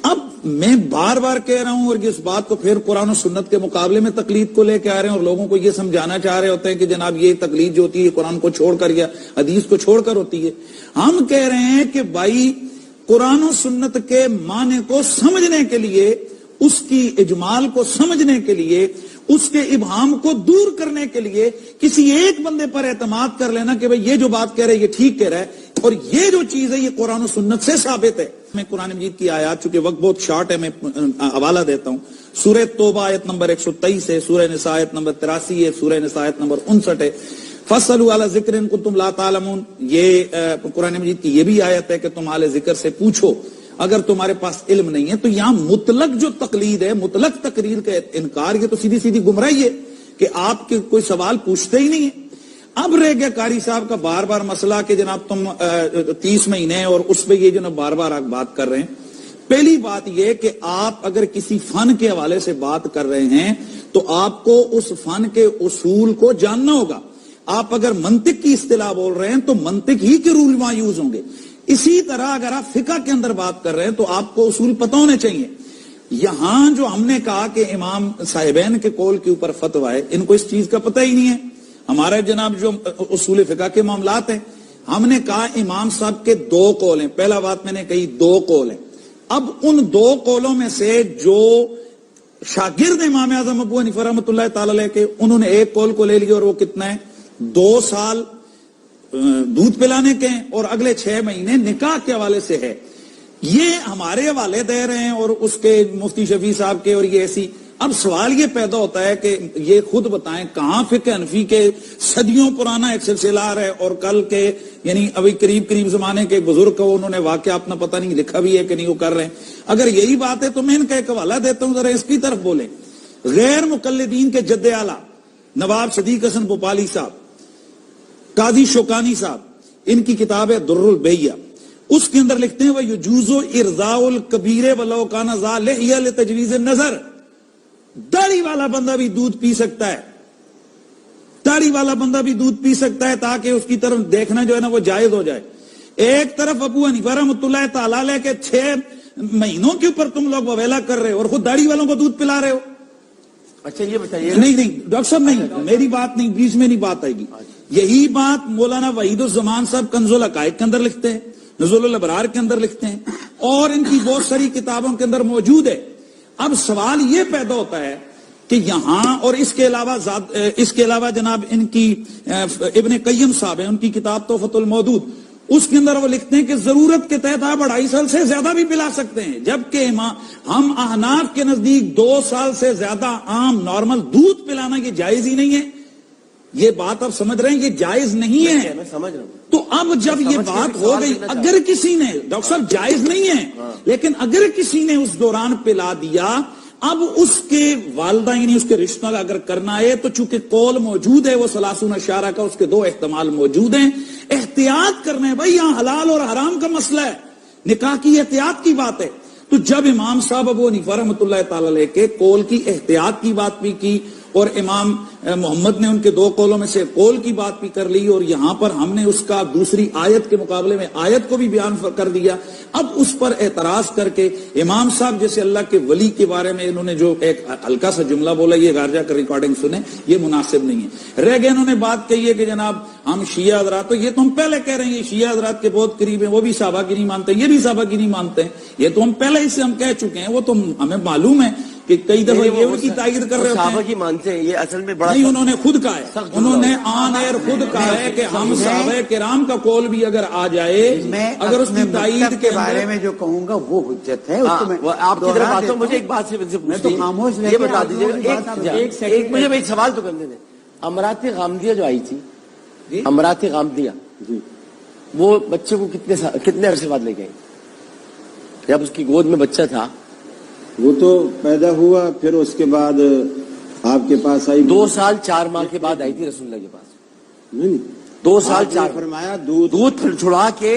اب میں بار بار کہہ رہا ہوں, اور اس بات کو پھر قرآن و سنت کے مقابلے میں تقلید کو لے کے آ رہے ہیں, اور لوگوں کو یہ سمجھانا چاہ رہے ہوتے ہیں کہ جناب یہ تقلید جو ہوتی ہے قرآن کو چھوڑ کر یا حدیث کو چھوڑ کر ہوتی ہے. ہم کہہ رہے ہیں کہ بھائی قرآن و سنت کے معنی کو سمجھنے کے لیے, اس کی اجمال کو سمجھنے کے لیے, اس کے ابہام کو دور کرنے کے لیے کسی ایک بندے پر اعتماد کر لینا کہ بھئی یہ جو بات کہہ رہے یہ ٹھیک کہہ رہا ہے, اور یہ جو چیز ہے یہ قرآن و سنت سے ثابت ہے. میں قرآن مجید کی آیات, چونکہ وقت بہت شارٹ ہے میں حوالہ دیتا ہوں. سورہ توبہ آیت نمبر 123 ہے, سورہ نساء آیت نمبر 83 ہے, سورہ نساء آیت نمبر 59 ہے. فَاسْأَلُوا عَلَى ذِكْرٍ إِن كُنتُمْ لَا تَعْلَمُونَ. یہ قرآن مجید کی یہ بھی آیت ہے کہ تم اہل ذکر سے پوچھو اگر تمہارے پاس علم نہیں ہے. تو یہاں مطلق جو تقلید ہے, مطلق تقریر کا انکار, یہ تو سیدھی سیدھی گمراہی ہے کہ آپ کے کوئی سوال پوچھتے ہی نہیں ہے. اب رہ گیا قاری صاحب کا بار بار مسئلہ کہ جناب تم 30 مہینے اور اس پہ یہ جناب بار بار آپ بات کر رہے ہیں. پہلی بات یہ کہ آپ اگر کسی فن کے حوالے سے بات کر رہے ہیں تو آپ کو اس فن کے اصول کو جاننا ہوگا. آپ اگر منطق کی اصطلاح بول رہے ہیں تو منطق ہی کے رول وہاں یوز ہوں گے. اسی طرح اگر آپ فقہ کے اندر بات کر رہے ہیں تو آپ کو اصول پتہ ہونے چاہیے. یہاں جو ہم نے کہا کہ امام صاحبین کے قول کے اوپر فتویٰ ہے, ان کو اس چیز کا پتہ ہی نہیں ہے. ہمارے جناب جو اصول فقہ کے معاملات ہیں, ہم نے کہا امام صاحب کے 2 قول ہیں. پہلا بات میں نے کہی 2 قول ہیں. اب ان 2 قولوں میں سے جو شاگرد امام اعظم ابو حنیفہ رحمۃ اللہ تعالی علیہ کے, انہوں نے ایک قول کو لے لیا, اور وہ کتنا ہے 2 سال دودھ پلانے کے ہیں اور اگلے 6 مہینے نکاح کے حوالے سے ہے. یہ ہمارے حوالے دے رہے ہیں اور اس کے مفتی شفیع صاحب کے, اور یہ ایسی. اب سوال یہ پیدا ہوتا ہے کہ یہ خود بتائیں کہاں فقہ حنفی کے صدیوں پرانا ایک سلسلہ آ رہا ہے, اور کل کے یعنی ابھی قریب زمانے کے بزرگ کو انہوں نے واقعہ اپنا پتہ نہیں لکھا بھی ہے کہ نہیں وہ کر رہے ہیں. اگر یہی بات ہے تو میں ان کا ایک حوالہ دیتا ہوں, ذرا اس کی طرف بولیں. غیر مقلدین کے جد اعلیٰ نواب صدیق حسن بھوپالی صاحب, قاضی شوکانی صاحب, ان کی کتاب ہے در البیہ. اس کے اندر لکھتے ہیں وَيُجُوزُ إِرْضَاءُ الْكَبِيرِ وَلَوْ كَانَ ذَا لِحْيَةٍ لِتَجْوِيزِ النَّظَرِ. داڑھی والا بندہ بھی دودھ پی سکتا ہے, داڑھی والا بندہ بھی دودھ پی سکتا ہے تاکہ اس کی طرف دیکھنا جو ہے نا وہ جائز ہو جائے. ایک طرف ابو حنیفہ رحمۃ اللہ تعالی علیہ کے 6 مہینوں کے اوپر تم لوگ وویلا کر رہے ہو اور خود داڑھی والوں کو دودھ پلا رہے ہو. اچھا یہ بتائیے. نہیں ڈاکٹر صاحب نہیں، میری بات نہیں، بیچ میں نہیں بات آئے گی. یہی بات مولانا وحید الزمان صاحب کنز العقائد کے اندر لکھتے ہیں، نزول الابرار کے اندر لکھتے ہیں، اور ان کی بہت ساری کتابوں کے اندر موجود ہے. اب سوال یہ پیدا ہوتا ہے کہ یہاں، اور اس کے علاوہ جناب ان کی ابن قیم صاحب ہیں، ان کی کتاب تحفۃ المودود، اس کے اندر وہ لکھتے ہیں کہ ضرورت کے تحت آپ 2.5 سال سے زیادہ بھی پلا سکتے ہیں، جبکہ ہم احناف کے نزدیک 2 سال سے زیادہ عام نارمل دودھ پلانا یہ جائز ہی نہیں ہے. یہ بات آپ سمجھ رہے ہیں، یہ جائز نہیں ہے. میں سمجھ رہا ہوں. تو اب جب یہ بات ہو گئی، اگر کسی نے، ڈاکٹر صاحب جائز نہیں ہے، لیکن اگر کسی نے اس دوران پلا دیا، اب اس کے والدہ یعنی اس کے رشتہ کا اگر کرنا ہے تو چونکہ قول موجود ہے وہ 30 اشارہ کا، اس کے 2 احتمال موجود ہیں. احتیاط کرنا ہے بھائی، یہاں حلال اور حرام کا مسئلہ ہے، نکاح کی احتیاط کی بات ہے. تو جب امام صاحب ابو حنیفہ رحمۃ اللہ تعالی علیہ کے قول کی احتیاط کی بات بھی کی، اور امام محمد نے ان کے 2 قولوں میں سے قول کی بات بھی کر لی، اور یہاں پر ہم نے اس کا دوسری آیت کے مقابلے میں آیت کو بھی بیان کر دیا. اب اس پر اعتراض کر کے امام صاحب جیسے اللہ کے ولی کے بارے میں انہوں نے جو ایک ہلکا سا جملہ بولا، یہ غار جا کر ریکارڈنگ سنیں، یہ مناسب نہیں ہے. رہ گئے انہوں نے بات کہی ہے کہ جناب ہم شیعہ حضرات، تو یہ تو ہم پہلے کہہ رہے ہیں یہ شیعہ حضرات کے بہت قریب ہیں، وہ بھی صحابہ کی نہیں مانتے، یہ بھی صحابہ کی نہیں مانتے ہیں. یہ تو ہم پہلے ہی سے ہم کہہ چکے ہیں، وہ تو ہمیں معلوم ہے کہ کئی دفعہ یہ ان کی تائید کر رہے ہوتے ہیں. صحابہ کی مانتے ہیں، یہ اصل میں بڑا نہیں، انہوں نے خود کہا ہے، انہوں نے آن ایئر خود کہا ہے کہ ہم صحابہ کرام کا قول بھی اگر آ جائے، اگر اس کی تائید کے بارے میں جو کہوں گا وہ حجت ہے. آپ کی طرف آتا ہوں. مجھے ایک بات سے یہ بتا دیجیے، ایک مجھے ایک سوال تو کرنے دیں. امرات غامدیہ جو آئی تھی، امرات غامدیہ، وہ بچے کو کتنے عرصے بعد لے گئے؟ جب اس کی گود میں بچہ تھا، وہ تو پیدا ہوا، پھر اس کے بعد آپ کے پاس آئی. 2 سال 4 ماہ کے بعد آئی تھی رسول اللہ کے پاس. نہیں 2 سال 4 فرمایا دودھ چھڑا کے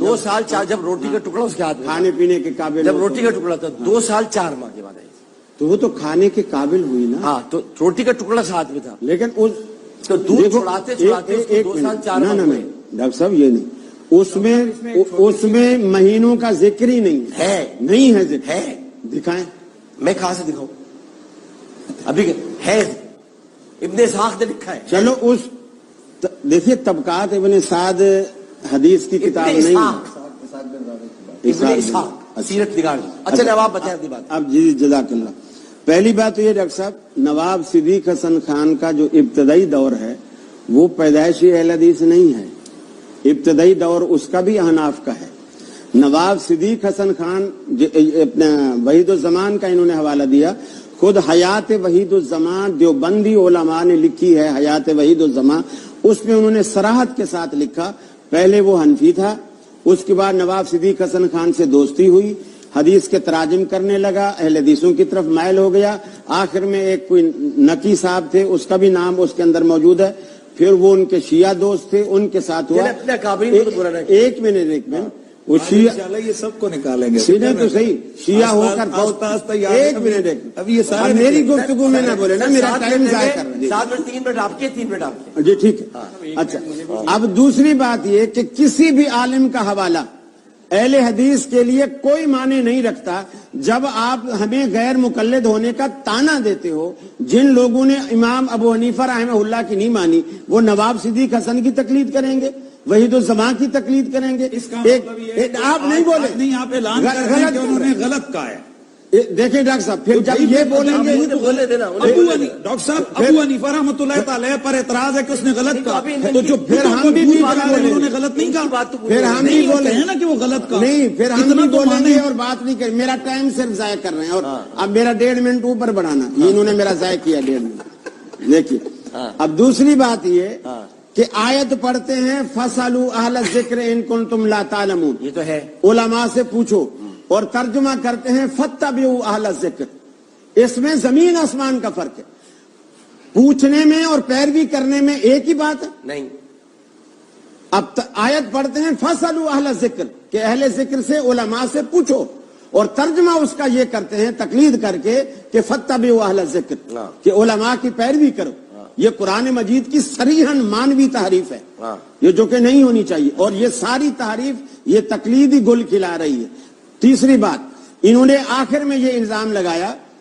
2 سال 4، جب روٹی کا ٹکڑا اس کے ہاتھ میں، کھانے پینے کے قابل، جب روٹی کا ٹکڑا تھا 2 سال 4 ماہ کے بعد آئی تھی. تو وہ تو کھانے کے قابل ہوئی نا. ہاں، تو روٹی کا ٹکڑا ساتھ میں تھا، لیکن تو دودھ چھڑاتے 2 سال 4 ماہ نہیں ڈاکٹر صاحب، یہ نہیں، اس میں مہینوں کا ذکر ہی نہیں ہے. نہیں ہے ذکر ہے. دکھائیں. میں کہاں سے دکھاؤں؟ ابھی ہے، ابن اسحاق نے لکھا ہے. چلو دیکھیے طبقات ابن سعد حدیث کی کتاب نہیں. ابن اسحاق سیرت نگار. اچھا نواب بتائیں اپنی بات. اب جی جزاک اللہ. پہلی بات تو یہ ڈاکٹر صاحب، نواب صدیق حسن خان کا جو ابتدائی دور ہے وہ پیدائشی اہل حدیث نہیں ہے. ابتدائی دور اس کا بھی احناف کا ہے. نواب صدیق حسن خان اپنا وحید الزمان کا انہوں نے حوالہ دیا. خود حیات وحید الزمان دیوبندی علماء نے لکھی ہے، حیات وحید الزمان، اس میں انہوں نے صراحت کے ساتھ لکھا. پہلے وہ حنفی تھا، اس کے بعد نواب صدیق حسن خان سے دوستی ہوئی، حدیث کے تراجم کرنے لگا، اہل حدیثوں کی طرف مائل ہو گیا. آخر میں ایک کوئی نقی صاحب تھے، اس کا بھی نام اس کے اندر موجود ہے. پھر وہ ان کے شیعہ دوست تھے، ان کے ساتھ ہوا. ایک منٹ وہ شیعہ یہ سب کو نکالیں گے، سیدھے تو صحیح شیعہ ہو کر ایک منٹ اب یہ سارے میری گفتگو میں نہ بولے نا، میرا ٹائم ضائع کر رہے ہیں. 7 منٹ 3 منٹ آپ کے 3 منٹ آپ کے. جی ٹھیک ہے. اچھا اب دوسری بات یہ کہ کسی بھی عالم کا حوالہ اہل حدیث کے لیے کوئی معنی نہیں رکھتا. جب آپ ہمیں غیر مقلد ہونے کا تانا دیتے ہو، جن لوگوں نے امام ابو حنیفہ رحمہ اللہ کی نہیں مانی وہ نواب صدیق حسن کی تقلید کریں گے، وحید الزمان کی تقلید کریں گے. آپ نہیں بولے، نہیں آپ اعلان کر رہے ہیں کہ انہوں نے غلط کہا ہے. دیکھیں ڈاکٹر صاحب، پھر جب یہ بولیں گے ڈاکٹر صاحب ابو حنیفہ رحمۃ اللہ تعالی پر اعتراض ہے کہ اس نے غلط کہا، تو جو پھر ہم بھی انہوں نے غلط نہیں کہا، پھر ہم بھی بولیں نا کہ وہ غلط کہا. نہیں، پھر ہم بھی بولیں گے اور بات نہیں کریں. میرا ٹائم صرف ضائع کر رہے ہیں، اور اب میرا 1.5 منٹ اوپر بڑھانا، انہوں نے میرا ضائع کیا 1.5 منٹ. دیکھیے اب دوسری بات یہ کہ آیت پڑھتے ہیں فَاسْأَلُوا أَهْلَ الذِّكْرِ إِن كُنتُمْ لَا تَعْلَمُونَ، یہ تو ہے، علماء سے پوچھو، اور ترجمہ کرتے ہیں فَاتَّبِعُوا أَهْلَ الذِّكْرِ. اس میں زمین آسمان کا فرق ہے. پوچھنے میں اور پیروی کرنے میں ایک ہی بات ہے نہیں. اب آیت پڑھتے ہیں فَاسْأَلُوا أَهْلَ الذِّكْرِ کہ اہل ذکر سے، علماء سے پوچھو، اور ترجمہ اس کا یہ کرتے ہیں تقلید کر کے کہ فَاتَّبِعُوا أَهْلَ الذِّكْرِ کہ علماء کی پیروی کرو. یہ قرآن مجید کی صریحاً مانوی تحریف ہے، یہ جو کہ نہیں ہونی چاہیے، اور یہ ساری تحریف یہ تقلیدی گل کھلا رہی ہے. تیسری بات، انہوں نے آخر میں یہ الزام لگایا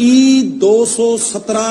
E217